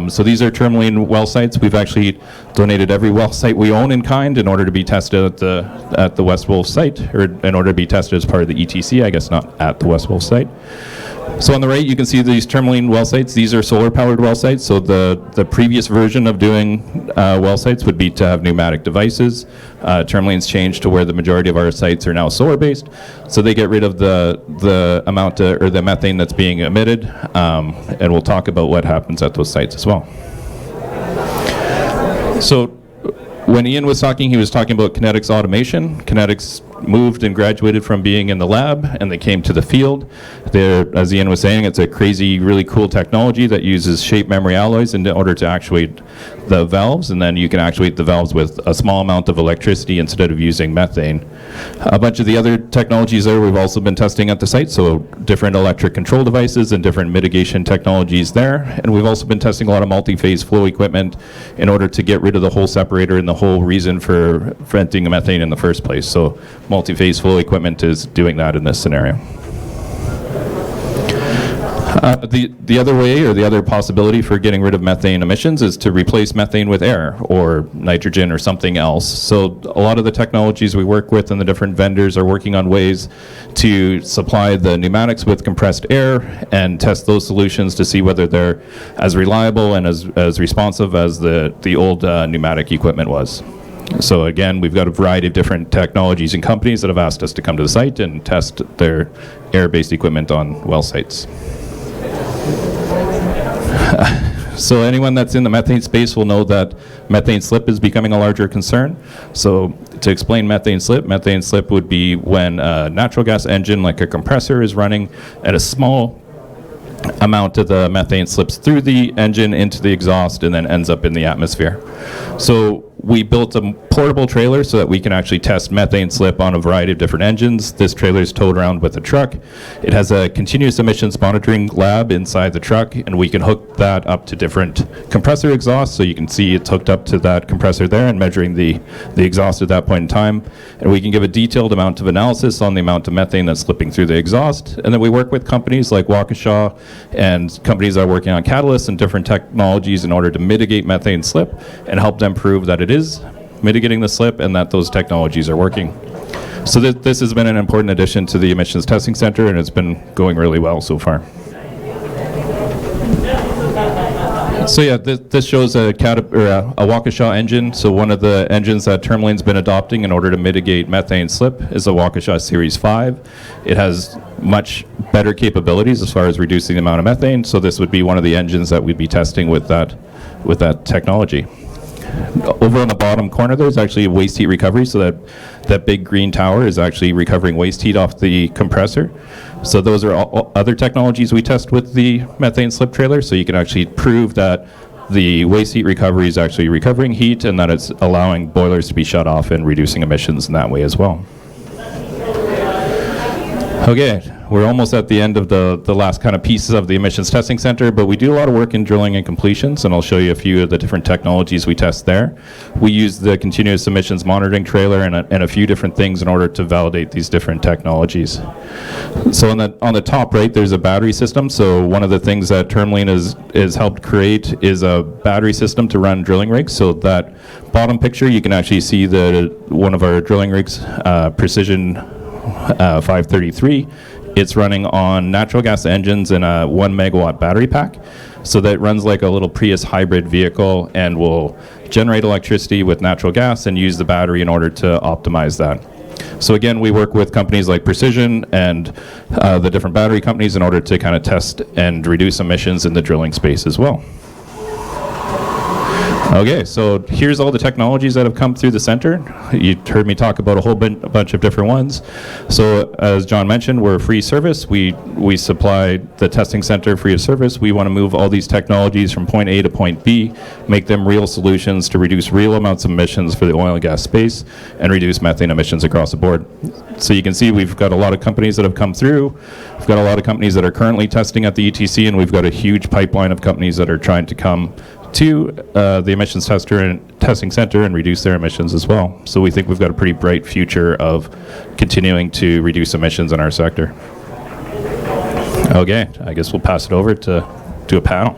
So these are Tourmaline well sites. We've actually donated every well site we own in kind in order to be tested at the West Wolf site, or in order to be tested as part of the ETC, I guess not at the West Wolf site. So on the right, you can see these Tourmaline well sites. These are solar-powered well sites. So the previous version of doing well sites would be to have pneumatic devices. Tourmaline's changed to where the majority of our sites are now solar-based. So they get rid of the amount or the methane that's being emitted, and we'll talk about what happens at those sites as well. So when Ian was talking, he was talking about kinetics automation. Kinetics moved and graduated from being in the lab, and they came to the field. As Ian was saying, it's a crazy, really cool technology that uses shape memory alloys in order to actuate the valves, and then you can actuate the valves with a small amount of electricity instead of using methane. A bunch of the other technologies there we've also been testing at the site, so different electric control devices and different mitigation technologies there. And we've also been testing a lot of multi-phase flow equipment in order to get rid of the whole separator and the whole reason for venting methane in the first place. So multi-phase flow equipment is doing that in this scenario. The other way, or the other possibility for getting rid of methane emissions, is to replace methane with air or nitrogen or something else. So a lot of the technologies we work with and the different vendors are working on ways to supply the pneumatics with compressed air and test those solutions to see whether they're as reliable and as responsive as the old pneumatic equipment was. So again, we've got a variety of different technologies and companies that have asked us to come to the site and test their air-based equipment on well sites. So anyone that's in the methane space will know that methane slip is becoming a larger concern. So to explain methane slip would be when a natural gas engine like a compressor is running and a small amount of the methane slips through the engine into the exhaust and then ends up in the atmosphere. So we built a portable trailer so that we can actually test methane slip on a variety of different engines. This trailer is towed around with a truck. It has a continuous emissions monitoring lab inside the truck, and we can hook that up to different compressor exhausts, so you can see it's hooked up to that compressor there and measuring the exhaust at that point in time. And we can give a detailed amount of analysis on the amount of methane that's slipping through the exhaust. And then we work with companies like Waukesha and companies that are working on catalysts and different technologies in order to mitigate methane slip and help them prove that it is mitigating the slip and that those technologies are working. So this has been an important addition to the emissions testing center, and it's been going really well so far. So yeah, this shows a Waukesha engine. So one of the engines that Tourmaline's been adopting in order to mitigate methane slip is a Waukesha Series 5. It has much better capabilities as far as reducing the amount of methane. So this would be one of the engines that we'd be testing with that technology. Over on the bottom corner, there's actually a waste heat recovery, so that big green tower is actually recovering waste heat off the compressor. So those are all other technologies we test with the methane slip trailer, so you can actually prove that the waste heat recovery is actually recovering heat and that it's allowing boilers to be shut off and reducing emissions in that way as well. Okay, we're almost at the end of the last kind of pieces of the emissions testing center, but we do a lot of work in drilling and completions, and I'll show you a few of the different technologies we test there. We use the continuous emissions monitoring trailer and a few different things in order to validate these different technologies. So on the top right, there's a battery system. So one of the things that Tourmaline is helped create is a battery system to run drilling rigs. So that bottom picture, you can actually see one of our drilling rigs, Precision 533. It's running on natural gas engines and a 1 megawatt battery pack. So that runs like a little Prius hybrid vehicle and will generate electricity with natural gas and use the battery in order to optimize that. So again, we work with companies like Precision and the different battery companies in order to kind of test and reduce emissions in the drilling space as well. Okay, so here's all the technologies that have come through the center. You heard me talk about a bunch of different ones. So as John mentioned, we're a free service. We supply the testing center free of service. We want to move all these technologies from point A to point B, make them real solutions to reduce real amounts of emissions for the oil and gas space and reduce methane emissions across the board. So you can see we've got a lot of companies that have come through. We've got a lot of companies that are currently testing at the ETC, and we've got a huge pipeline of companies that are trying to come to the emissions testing center and reduce their emissions as well. So we think we've got a pretty bright future of continuing to reduce emissions in our sector. Okay, I guess we'll pass it over to a panel.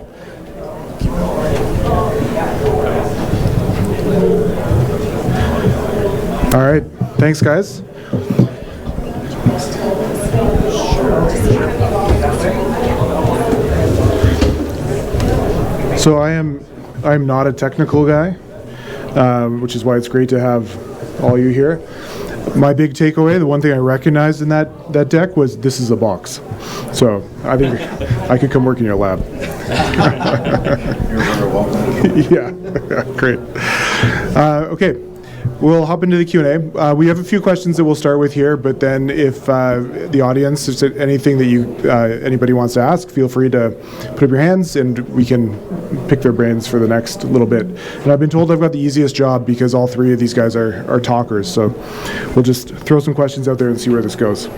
All right, thanks guys. So I'm not a technical guy, which is why it's great to have all you here. My big takeaway, the one thing I recognized in that deck was this is a box. So I think I could come work in your lab. You're very welcome. Yeah, great. Okay. We'll hop into the Q&A. We have a few questions that we'll start with here, but then if the audience, if there's anything that anybody wants to ask, feel free to put up your hands and we can pick their brains for the next little bit. And I've been told I've got the easiest job because all three of these guys are talkers, so we'll just throw some questions out there and see where this goes.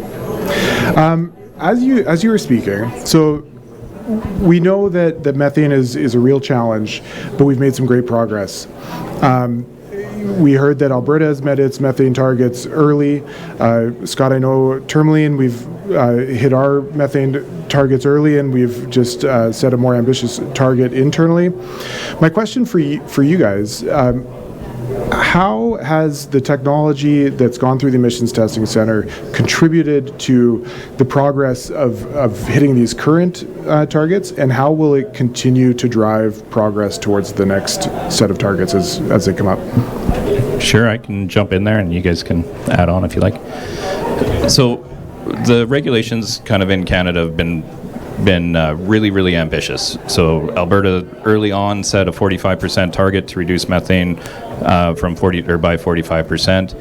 As you were speaking, so we know that methane is a real challenge, but we've made some great progress. we heard that Alberta has met its methane targets early. Scott, I know Tourmaline, we've hit our methane targets early, and we've just set a more ambitious target internally. My question for you guys, how has the technology that's gone through the emissions testing center contributed to the progress of hitting these current targets, and how will it continue to drive progress towards the next set of targets as they come up? Sure, I can jump in there and you guys can add on if you like. So the regulations kind of in Canada have been really, really ambitious. So Alberta early on set a 45% target to reduce methane by 45%.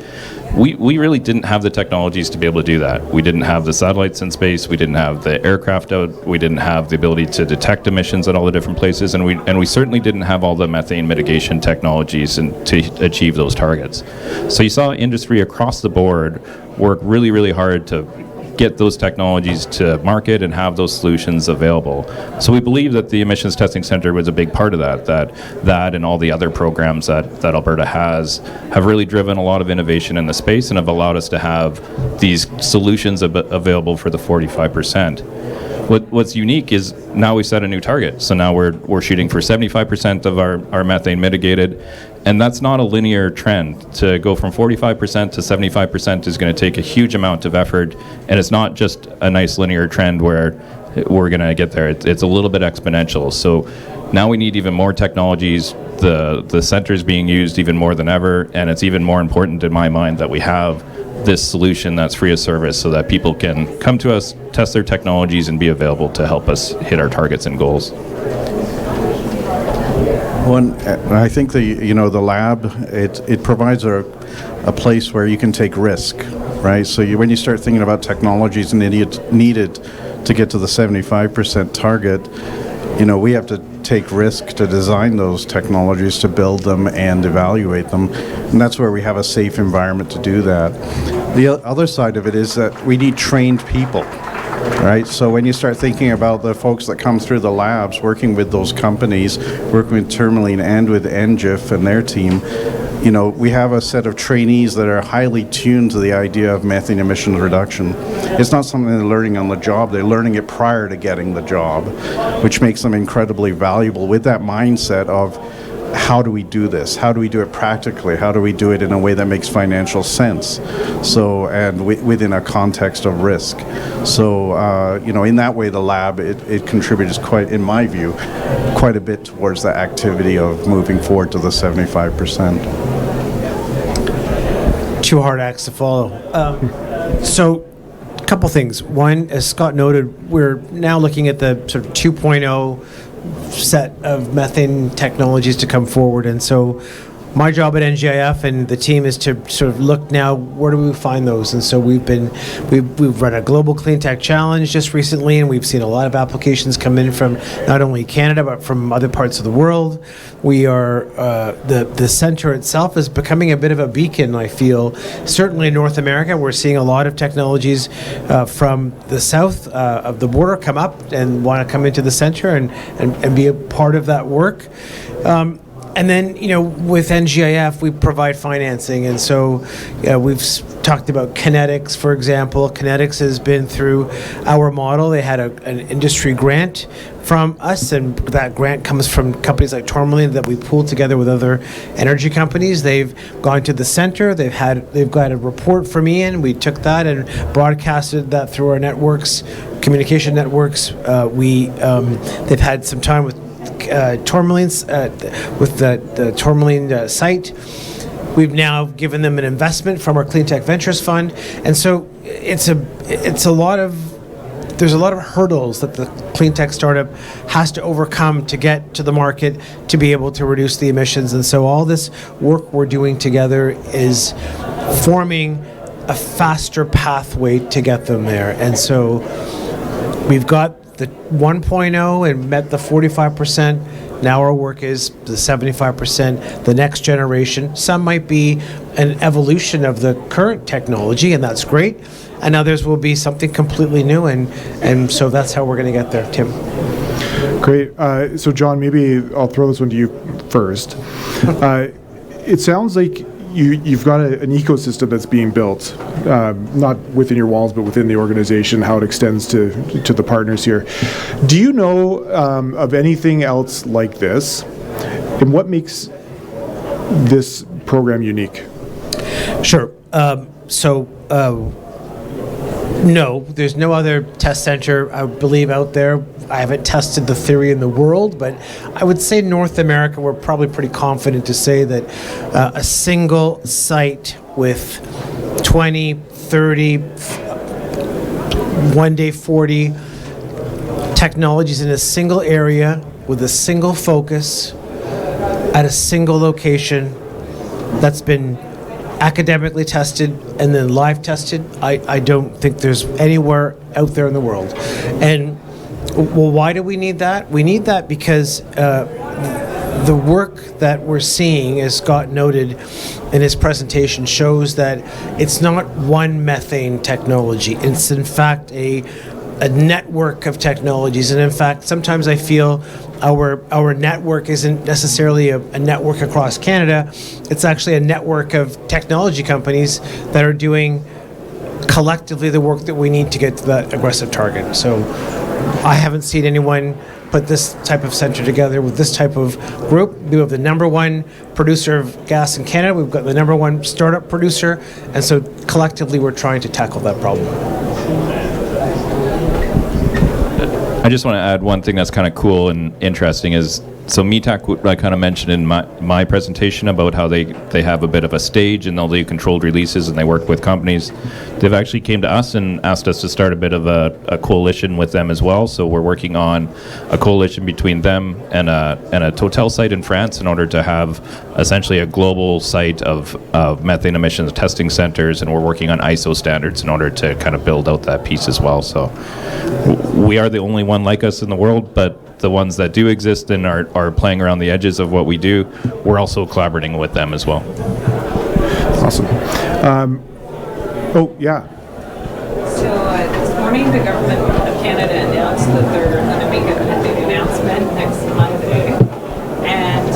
We really didn't have the technologies to be able to do that. We didn't have the satellites in space. We didn't have the aircraft out. We didn't have the ability to detect emissions at all the different places, and we certainly didn't have all the methane mitigation technologies to achieve those targets. So you saw industry across the board work really, really hard to get those technologies to market and have those solutions available. So we believe that the Emissions Testing Centre was a big part of that and all the other programs that Alberta have really driven a lot of innovation in the space and have allowed us to have these solutions available for the 45%. What's unique is now we set a new target. So now we're shooting for 75% of our methane mitigated, and that's not a linear trend. To go from 45% to 75% is going to take a huge amount of effort, and it's not just a nice linear trend where we're going to get there. It's a little bit exponential. So now we need even more technologies. The center is being used even more than ever, and it's even more important in my mind that we have this solution that's free of service so that people can come to us, test their technologies, and be available to help us hit our targets and goals. Well, I think the lab, it provides a place where you can take risk, right? So when you start thinking about technologies needed to get to the 75% target, we have to take risk to design those technologies, to build them and evaluate them, and that's where we have a safe environment to do that. The other side of it is that we need trained people, right? So when you start thinking about the folks that come through the labs, working with those companies, working with Tourmaline and with NGIF and their team, we have a set of trainees that are highly tuned to the idea of methane emissions reduction. It's not something they're learning on the job, they're learning it prior to getting the job, which makes them incredibly valuable with that mindset of how do we do this? How do we do it practically? How do we do it in a way that makes financial sense? So, and within a context of risk. So, in that way, the lab, it contributes in my view, quite a bit towards the activity of moving forward to the 75%. Two hard acts to follow. So, a couple things. One, as Scott noted, we're now looking at the sort of 2.0 set of methane technologies to come forward, and so my job at NGIF and the team is to sort of look now, where do we find those? And so we've run a global clean tech challenge just recently, and we've seen a lot of applications come in from not only Canada but from other parts of the world. We are the center itself is becoming a bit of a beacon, I feel. Certainly in North America, we're seeing a lot of technologies from the south of the border come up and want to come into the center and be a part of that work. And then, with NGIF, we provide financing. And so we've talked about Kinetics, for example. Kinetics has been through our model. They had an industry grant from us, and that grant comes from companies like Tourmaline that we pooled together with other energy companies. They've gone to the center. They've got a report from Ian. We took that and broadcasted that through our networks, communication networks. They've had some time with Tourmaline's with the Tourmaline site. We've now given them an investment from our Clean Tech Ventures Fund, and so there's a lot of hurdles that the clean tech startup has to overcome to get to the market to be able to reduce the emissions. And so all this work we're doing together is forming a faster pathway to get them there. And so we've got the 1.0 and met the 45%. Now our work is the 75%, the next generation. Some might be an evolution of the current technology, and that's great. And others will be something completely new, and so that's how we're going to get there, Tim. Great. So John, maybe I'll throw this one to you first. It sounds like you've got an ecosystem that's being built, not within your walls, but within the organization, how it extends to the partners here. Do you know of anything else like this? And what makes this program unique? Sure. No, there's no other test center, I believe, out there. I haven't tested the theory in the world, but I would say North America, we're probably pretty confident to say that a single site with 20, 30, one day 40 technologies in a single area with a single focus at a single location that's been academically tested and then live tested, I don't think there's anywhere out there in the world. And well, why do we need that? We need that because the work that we're seeing, as Scott noted in his presentation, shows that it's not one methane technology. It's in fact a network of technologies. And in fact, sometimes I feel our network isn't necessarily a network across Canada. It's actually a network of technology companies that are doing collectively the work that we need to get to that aggressive target. So I haven't seen anyone put this type of center together with this type of group. We have the number one producer of gas in Canada. We've got the number one startup producer. And so collectively, we're trying to tackle that problem. I just want to add one thing that's kind of cool and interesting is, so METAC, I kind of mentioned in my presentation about how they have a bit of a stage and they'll do controlled releases and they work with companies. They've actually came to us and asked us to start a bit of a coalition with them as well. So we're working on a coalition between them and a Total site in France in order to have essentially a global site of methane emissions testing centers, and we're working on ISO standards in order to kind of build out that piece as well. So we are the only one like us in the world, but the ones that do exist and are playing around the edges of what we do, we're also collaborating with them as well. Awesome. Yeah. So this morning, the government of Canada announced that they're going to make a big announcement next Monday. And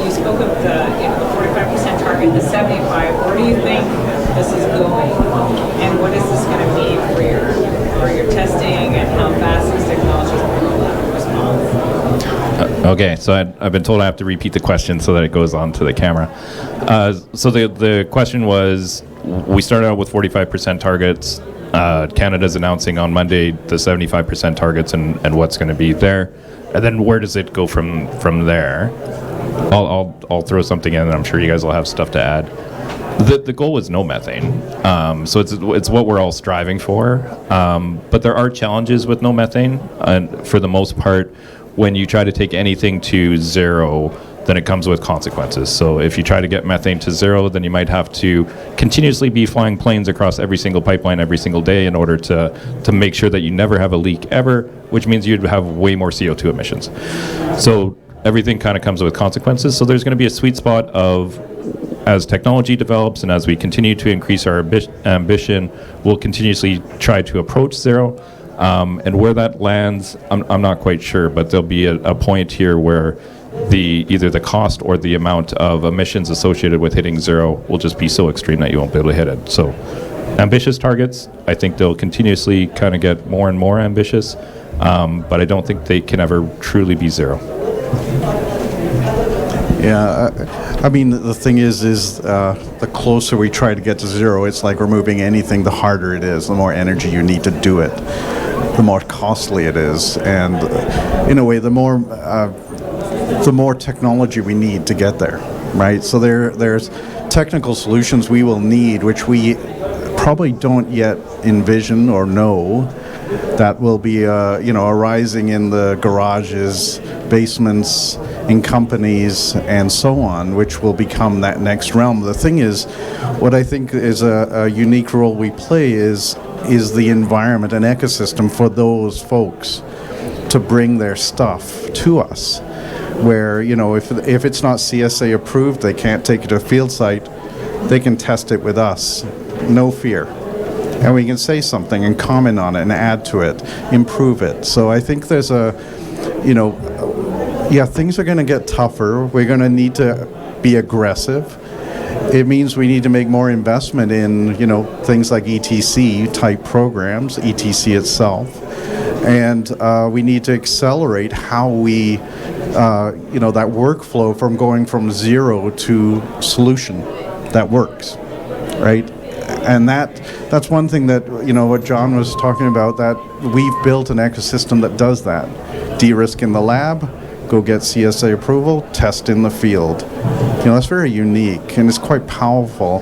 you spoke of the 45% target, the 75%. Where do you think this is going? And what is this going to mean for your testing and how fast this technology is going to roll out in response? Okay, so I've been told I have to repeat the question so that it goes on to the camera. So the question was, we started out with 45% targets. Canada's announcing on Monday the 75% targets and what's going to be there. And then where does it go from there? I'll throw something in, and I'm sure you guys will have stuff to add. The goal was no methane, so it's what we're all striving for. But there are challenges with no methane, and for the most part, when you try to take anything to zero, then it comes with consequences. So if you try to get methane to zero, then you might have to continuously be flying planes across every single pipeline every single day in order to make sure that you never have a leak ever, which means you'd have way more CO2 emissions. So everything kind of comes with consequences. So there's going to be a sweet spot of, as technology develops and as we continue to increase our ambition, we'll continuously try to approach zero. And where that lands, I'm not quite sure, but there'll be a point here where either the cost or the amount of emissions associated with hitting zero will just be so extreme that you won't be able to hit it. So ambitious targets, I think they'll continuously kind of get more and more ambitious, but I don't think they can ever truly be zero. Yeah, I mean, the thing is the closer we try to get to zero, it's like removing anything, the harder it is, the more energy you need to do it, the more costly it is, and in a way, the more technology we need to get there, right? So there's technical solutions we will need, which we probably don't yet envision or know, that will be arising in the garages, basements, in companies, and so on, which will become that next realm. The thing is, what I think is a unique role we play is the environment and ecosystem for those folks to bring their stuff to us. Where, if it's not CSA approved, they can't take it to a field site, they can test it with us, no fear. And we can say something and comment on it and add to it, improve it. So I think there's things are going to get tougher. We're going to need to be aggressive. it means we need to make more investment in, things like ETC type programs, ETC itself. And we need to accelerate how we, that workflow from going from zero to solution that works, right? And that's one thing that, what John was talking about, that we've built an ecosystem that does that. De-risk in the lab, go get CSA approval, test in the field. That's very unique, and it's quite powerful.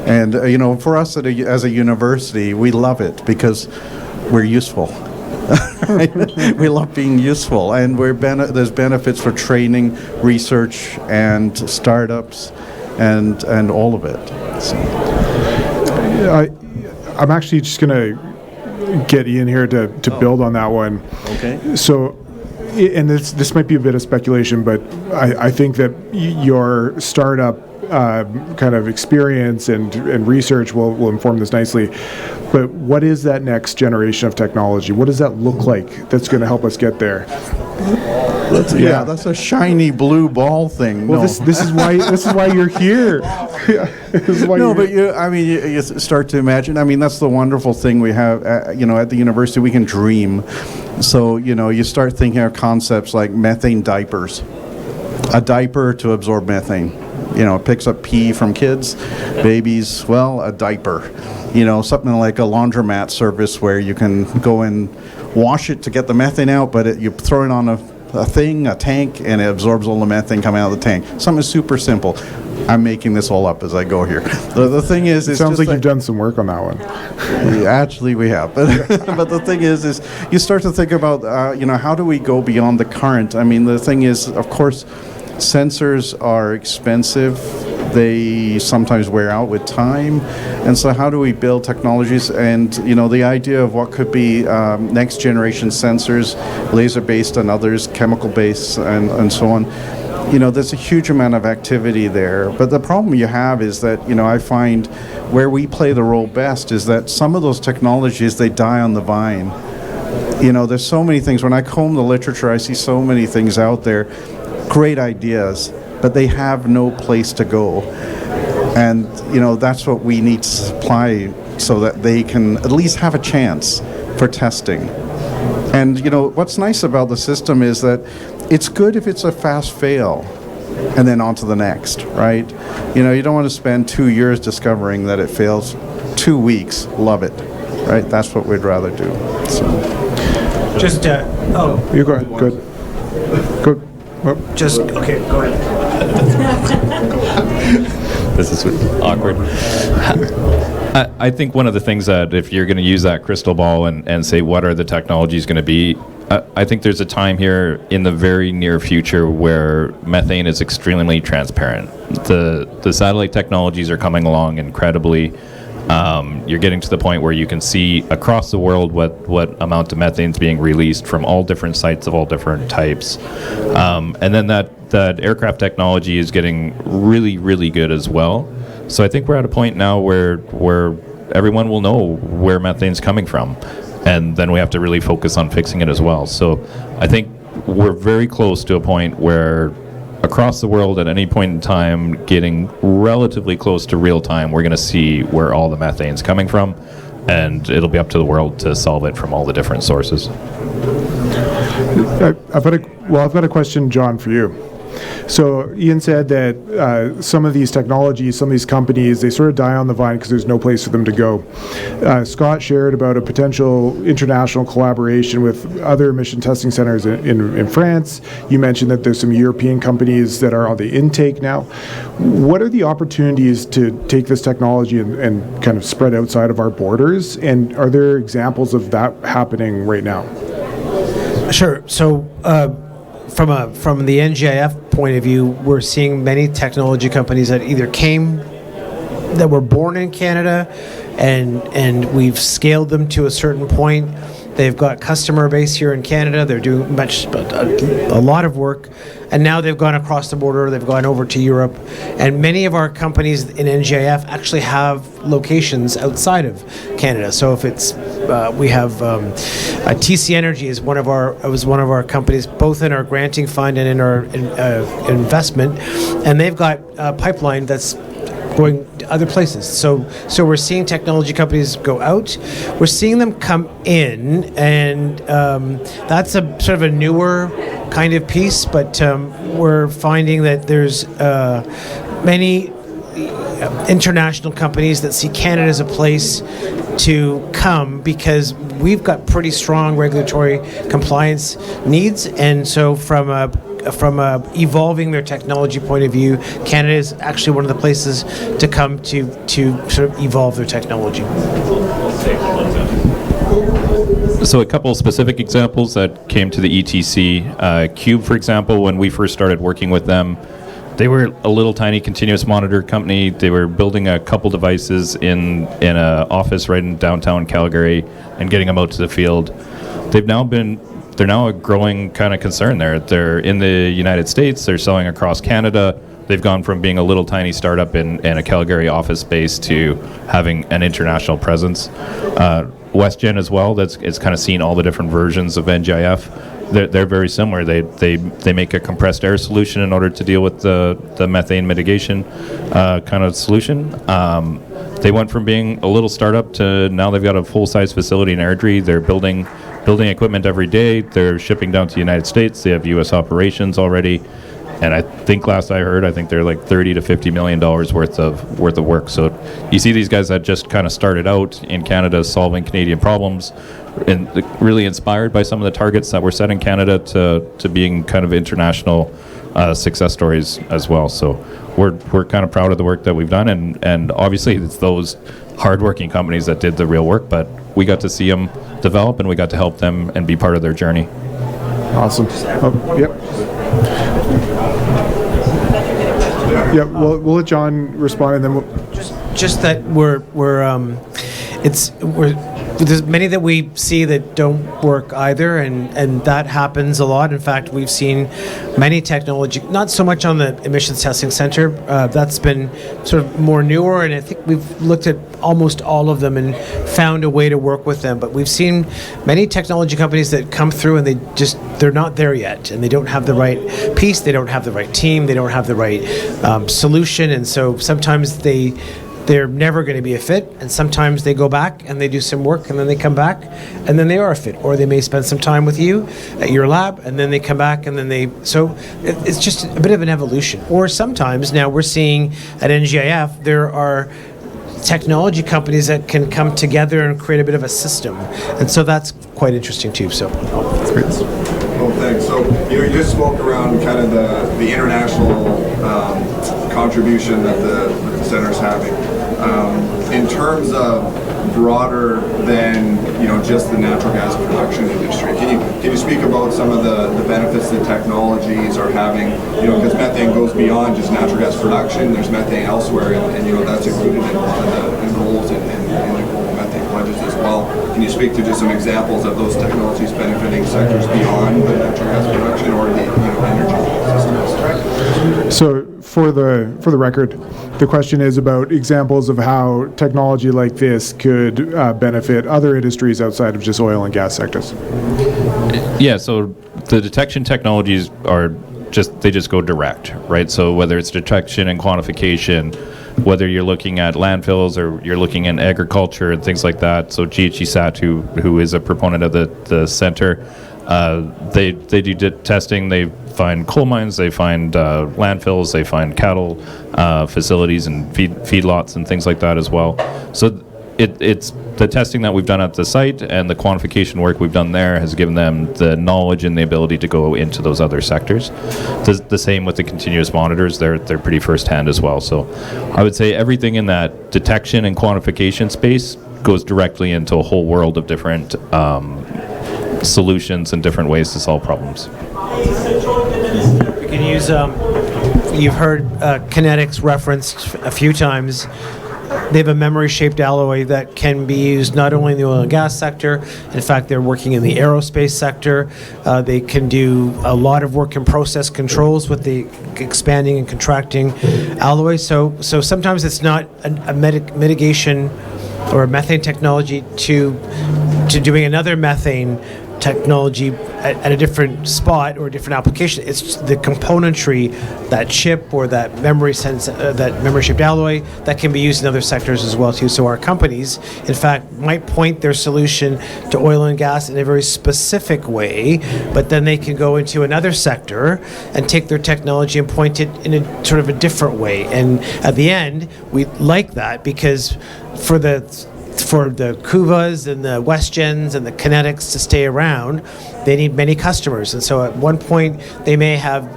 And, for us as a university, we love it because we're useful. We love being useful, and there's benefits for training, research, and startups, and all of it. So. I'm actually just going to get Ian here to build on that one. Okay. So, and this might be a bit of speculation, but I think that your startup kind of experience and research will inform this nicely. But what is that next generation of technology? What does that look like that's going to help us get there? That's a shiny blue ball thing. Well, this is why you're here. You start to imagine. That's the wonderful thing we have. At the university, we can dream. So you start thinking of concepts like methane diapers, a diaper to absorb methane. It picks up pee from kids, babies. Well, a diaper. Something like a laundromat service where you can go and wash it to get the methane out, but you throw it on a tank, and it absorbs all the methane coming out of the tank. Something super simple. I'm making this all up as I go here. The thing is, it sounds like you've done some work on that one. Actually, we have. But the thing is you start to think about, how do we go beyond the current? The thing is, of course, sensors are expensive. They sometimes wear out with time. And so how do we build technologies? And, the idea of what could be next generation sensors, laser-based and others, chemical-based and so on. There's a huge amount of activity there. But the problem you have is that, I find where we play the role best is that some of those technologies, they die on the vine. There's so many things. When I comb the literature, I see so many things out there, great ideas, but they have no place to go. And, that's what we need to supply so that they can at least have a chance for testing. And, what's nice about the system is that it's good if it's a fast fail and then on to the next, right? You don't want to spend 2 years discovering that it fails. 2 weeks, love it, right? That's what we'd rather do. So. Just, You go ahead. Good. Good. Okay, go ahead. This is awkward. I think one of the things that if you're going to use that crystal ball and say what are the technologies going to be, I think there's a time here in the very near future where methane is extremely transparent. The satellite technologies are coming along incredibly. You're getting to the point where you can see across the world what amount of methane is being released from all different sites of all different types. And then that aircraft technology is getting really, really good as well. So I think we're at a point now where everyone will know where methane's coming from. And then we have to really focus on fixing it as well. So I think we're very close to a point where across the world at any point in time, getting relatively close to real time, we're going to see where all the methane's coming from, and it'll be up to the world to solve it from all the different sources. I've got a question, John, for you. So Ian said that some of these technologies, some of these companies, they sort of die on the vine because there's no place for them to go. Scott shared about a potential international collaboration with other emission testing centers in France. You mentioned that there's some European companies that are on the intake now. What are the opportunities to take this technology and kind of spread outside of our borders? And are there examples of that happening right now? Sure. So from the NGIF point of view, we're seeing many technology companies that either that were born in Canada and we've scaled them to a certain point. They've got customer base here in Canada. They're doing a lot of work. And now they've gone across the border. They've gone over to Europe. And many of our companies in NGIF actually have locations outside of Canada. So if it's, we have TC Energy is one of our companies, both in our granting fund and in our investment. And they've got a pipeline that's going to other places. So we're seeing technology companies go out. We're seeing them come in, and that's a sort of a newer kind of piece. But we're finding that there's many international companies that see Canada as a place to come because we've got pretty strong regulatory compliance needs, and so from a evolving their technology point of view, Canada is actually one of the places to come to sort of evolve their technology. So a couple of specific examples that came to the ETC. Cube, for example, when we first started working with them, they were a little tiny continuous monitor company. They were building a couple devices in an office right in downtown Calgary and getting them out to the field. They're now a growing kind of concern there. They're in the United States. They're selling across Canada. They've gone from being a little tiny startup in a Calgary office space to having an international presence. WestGen as well. It's kind of seen all the different versions of NGIF. They're very similar. They make a compressed air solution in order to deal with the methane mitigation kind of solution. They went from being a little startup to now they've got a full-size facility in Airdrie. They're building equipment every day. They're shipping down to the United States. They have U.S. operations already. And I think last I heard, I think they're like $30 to $50 million worth of work. So you see these guys that just kind of started out in Canada solving Canadian problems, and really inspired by some of the targets that were set in Canada to being kind of international success stories as well. So we're kind of proud of the work that we've done, and obviously it's those hardworking companies that did the real work, but we got to see them develop and we got to help them and be part of their journey. Awesome. Yep. Yeah, we'll let John respond, and then we'll just that there's many that we see that don't work either, and that happens a lot. In fact, we've seen many technology, not so much on the emissions testing center, that's been sort of more newer, and I think we've looked at almost all of them and found a way to work with them. But we've seen many technology companies that come through and they're not there yet, and they don't have the right piece, they don't have the right team, they don't have the right solution, and so sometimes they're never going to be a fit, and sometimes they go back and they do some work and then they come back and then they are a fit, or they may spend some time with you at your lab and then they come back and then it's just a bit of an evolution. Or sometimes now we're seeing at NGIF there are technology companies that can come together and create a bit of a system, and so that's quite interesting too. So well, thanks. So you just spoke around kind of the international contribution that the center's having. In terms of broader than just the natural gas production industry, can you speak about some of the benefits that technologies are having? Because methane goes beyond just natural gas production. There's methane elsewhere, and that's included in a lot of the goals and the global methane pledges as well. Can you speak to just some examples of those technologies benefiting sectors beyond the natural gas production or the energy systems? So for the record, the question is about examples of how technology like this could benefit other industries outside of just oil and gas sectors. Yeah, so the detection technologies they just go direct, right? So whether it's detection and quantification, whether you're looking at landfills or you're looking at agriculture and things like that. So GHGSAT, who is a proponent of the center, they do testing. They find coal mines, they find landfills, they find cattle facilities and feedlots and things like that as well. So it's the testing that we've done at the site and the quantification work we've done there has given them the knowledge and the ability to go into those other sectors. The same with the continuous monitors, they're pretty firsthand as well. So I would say everything in that detection and quantification space goes directly into a whole world of different solutions and different ways to solve problems. We can use, you've heard kinetics referenced a few times. They have a memory-shaped alloy that can be used not only in the oil and gas sector. In fact, they're working in the aerospace sector. They can do a lot of work in process controls with the expanding and contracting alloy. So sometimes it's not a mitigation or a methane technology to doing another methane technology at a different spot or a different application. It's the componentry, that chip or that memory shaped alloy that can be used in other sectors as well too. So our companies, in fact, might point their solution to oil and gas in a very specific way, but then they can go into another sector and take their technology and point it in a sort of a different way. And at the end, we like that because for the Kuvas and the WestGens and the Kinetics to stay around, they need many customers. And so at one point, they may have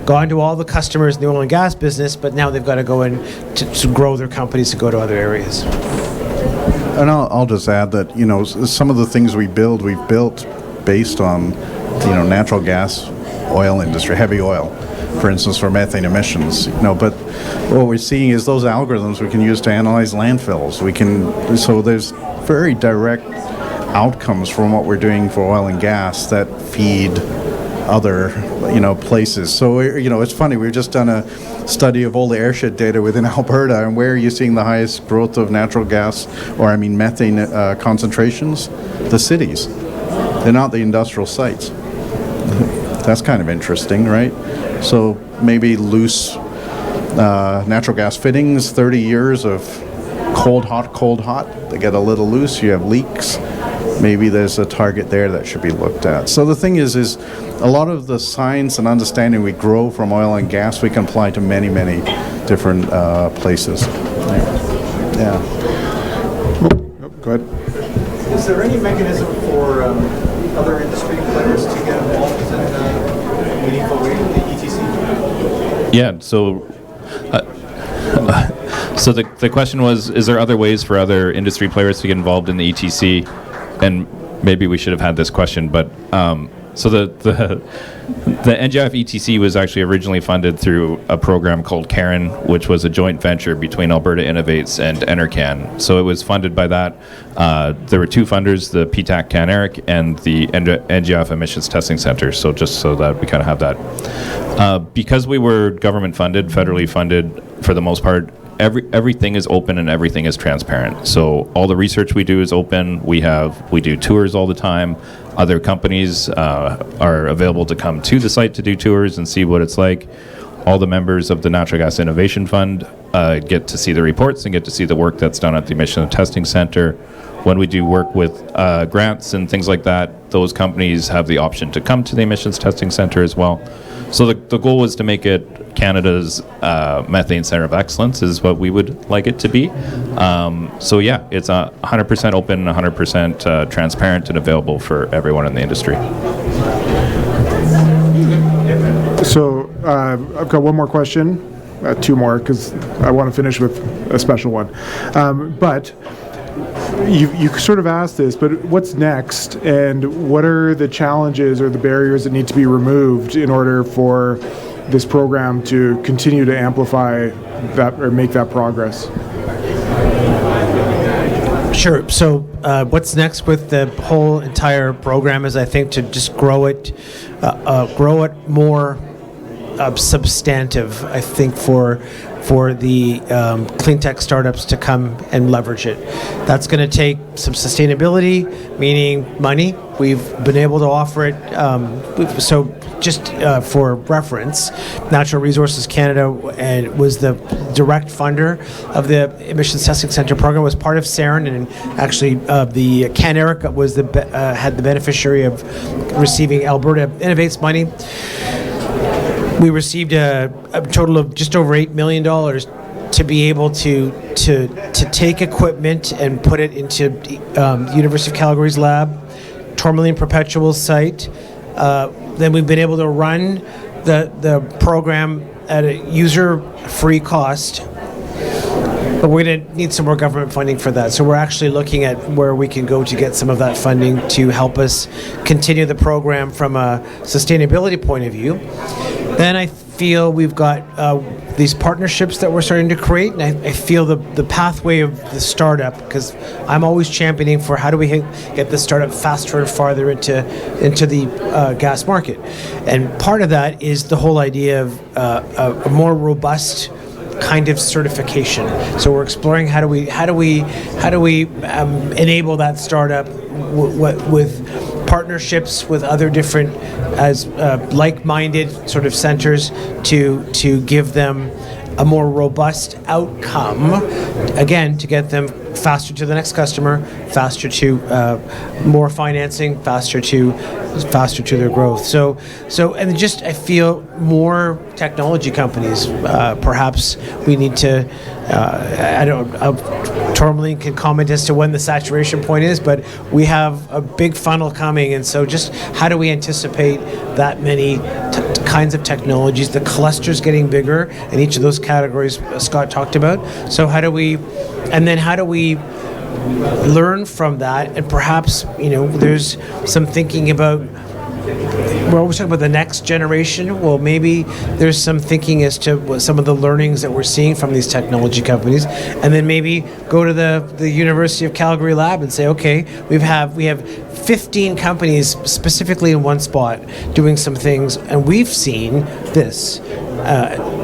gone to all the customers in the oil and gas business, but now they've got to go in to grow their companies to go to other areas. And I'll just add that, some of the things we've built based on, natural gas, oil industry, heavy oil, for instance, for methane emissions, but what we're seeing is those algorithms we can use to analyze landfills. So there's very direct outcomes from what we're doing for oil and gas that feed other, places. So, it's funny, we've just done a study of all the airshed data within Alberta, and where are you seeing the highest growth of natural gas, methane concentrations? The cities. They're not the industrial sites. That's kind of interesting, right? So maybe loose natural gas fittings, 30 years of cold, hot. They get a little loose, you have leaks. Maybe there's a target there that should be looked at. So the thing is a lot of the science and understanding we grow from oil and gas, we can apply to many, many different places. Yeah. Go ahead. Is there any mechanism for other industry players to get involved in a meaningful way with the ETC? Yeah, so the question was, is there other ways for other industry players to get involved in the ETC? And maybe we should have had this question, but so the NGF ETC was actually originally funded through a program called CRIN, which was a joint venture between Alberta Innovates and Enercan. So it was funded by that. There were two funders, the PTAC CanEric and the NGF Emissions Testing Center. So just so that we kind of have that. Because we were government funded, federally funded for the most part, everything is open and everything is transparent. So all the research we do is open. We do tours all the time. Other companies are available to come to the site to do tours and see what it's like. All the members of the Natural Gas Innovation Fund get to see the reports and get to see the work that's done at the Emission Testing Center. When we do work with grants and things like that, those companies have the option to come to the Emissions Testing Center as well. So the goal was to make it Canada's methane center of excellence is what we would like it to be. So yeah, it's 100% open, 100% transparent and available for everyone in the industry. So I've got one more question, two more, because I want to finish with a special one. But you sort of asked this, but what's next, and what are the challenges or the barriers that need to be removed in order for this program to continue to amplify that or make that progress? Sure. So what's next with the whole entire program is, I think, to just grow it more substantive, I think, for the clean tech startups to come and leverage it. That's going to take some sustainability, meaning money. We've been able to offer it. So just for reference, Natural Resources Canada was the direct funder of the Emissions Testing Center program, was part of CERN, and actually the CanEric was had the beneficiary of receiving Alberta Innovates money. We received a total of just over $8 million to be able to take equipment and put it into University of Calgary's lab, Tourmaline Perpetual's site. Then we've been able to run the program at a user-free cost. But we're going to need some more government funding for that. So we're actually looking at where we can go to get some of that funding to help us continue the program from a sustainability point of view. Then I feel we've got these partnerships that we're starting to create, and I feel the pathway of the startup, because I'm always championing for how do we get the startup faster and farther into the gas market. And part of that is the whole idea of a more robust kind of certification. So we're exploring how do we enable that startup with partnerships with other different as like-minded sort of centers to give them a more robust outcome, again, to get them faster to the next customer, faster to more financing, faster to their growth. So and just I feel more technology companies. Perhaps we need to. I don't. Tourmaline can comment as to when the saturation point is, but we have a big funnel coming, and so just how do we anticipate that many kinds of technologies, the clusters getting bigger in each of those categories Scott talked about. So how do we learn from that, and perhaps there's some thinking about. We're always talking about the next generation. Well, maybe there's some thinking as to what some of the learnings that we're seeing from these technology companies, and then maybe go to the University of Calgary lab and say, okay, we have 15 companies specifically in one spot doing some things, and we've seen this.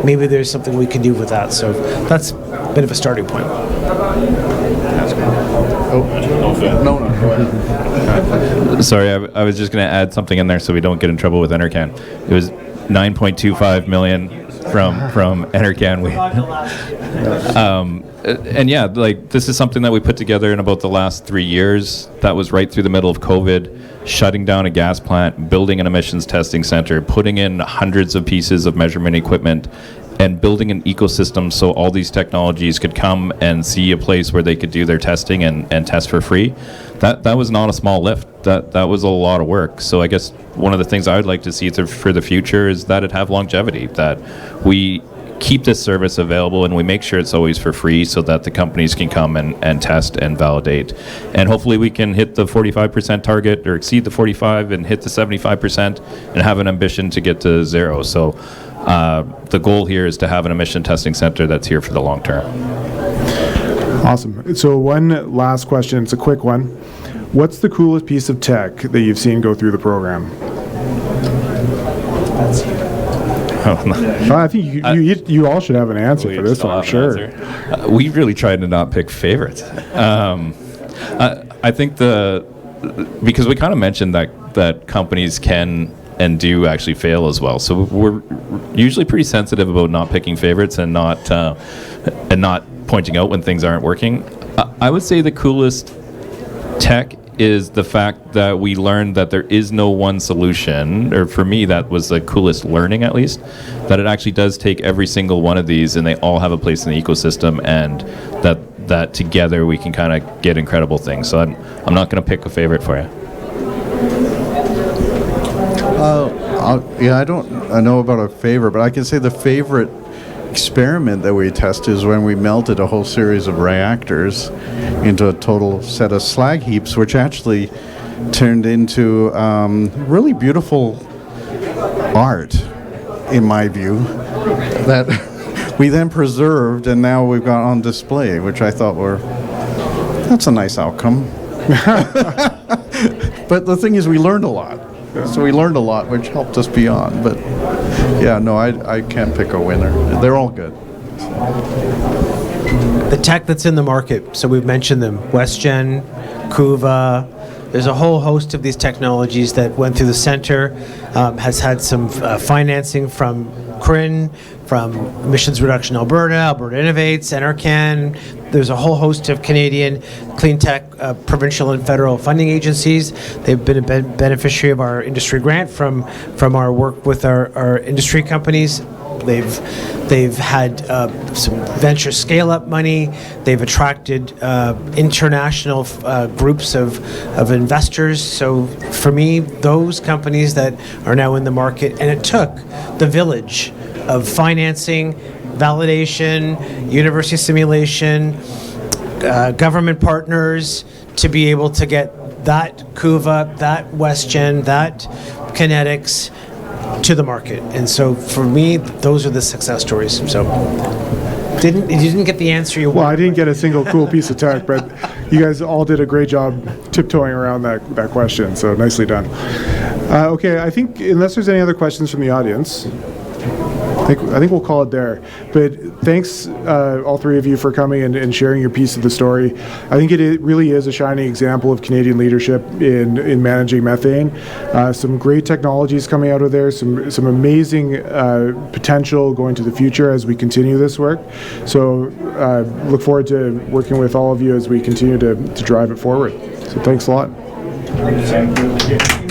Maybe there's something we can do with that. So that's a bit of a starting point. No, go ahead. Sorry, I was just going to add something in there so we don't get in trouble with Enercan. It was 9.25 million from Enercan. And yeah, like this is something that we put together in about the last 3 years. That was right through the middle of COVID, shutting down a gas plant, building an emissions testing center, putting in hundreds of pieces of measurement equipment, and building an ecosystem so all these technologies could come and see a place where they could do their testing and test for free. That was not a small lift. That was a lot of work. So I guess one of the things I would like to see for the future is that it have longevity, that we keep this service available and we make sure it's always for free so that the companies can come and test and validate. And hopefully we can hit the 45% target or exceed the 45 and hit the 75% and have an ambition to get to zero. So the goal here is to have an emission testing center that's here for the long term. Awesome. So one last question. It's a quick one. What's the coolest piece of tech that you've seen go through the program? Oh, no. I think you all should have an answer for this one, I'm sure. We really tried to not pick favorites. I think because we kind of mentioned that companies can and do actually fail as well. So we're usually pretty sensitive about not picking favorites and not pointing out when things aren't working. I would say the coolest tech is the fact that we learned that there is no one solution, or for me that was the coolest learning at least, that it actually does take every single one of these and they all have a place in the ecosystem, and that together we can kind of get incredible things. So I'm not going to pick a favorite for you. I don't know about a favorite, but I can say the favorite experiment that we tested is when we melted a whole series of reactors into a total set of slag heaps, which actually turned into really beautiful art, in my view, that we then preserved and now we've got on display, which I thought that's a nice outcome. But the thing is, we learned a lot. So we learned a lot, which helped us beyond. But yeah, no, I can't pick a winner. They're all good. The tech that's in the market, so we've mentioned them, WestGen, Kuva. There's a whole host of these technologies that went through the center, has had some financing from CRIN, from Emissions Reduction Alberta Innovates, Enercan. There's a whole host of Canadian clean tech provincial and federal funding agencies. They've been a beneficiary of our industry grant from our work with our industry companies. They've had some venture scale-up money. They've attracted international groups of investors. So for me, those companies that are now in the market, and it took the village of financing, validation, university simulation, government partners to be able to get that Kuva, that WestGen, that Kinetics to the market. And so for me, those are the success stories. So you didn't get the answer you wanted. Well, I didn't get a single cool piece of tech, but you guys all did a great job tiptoeing around that question. So nicely done. Okay, I think unless there's any other questions from the audience, think we'll call it there. But thanks, all three of you, for coming and sharing your piece of the story. I think it really is a shining example of Canadian leadership in managing methane. Some great technologies coming out of there, some amazing potential going to the future as we continue this work. So look forward to working with all of you as we continue to drive it forward. So thanks a lot. Thank you.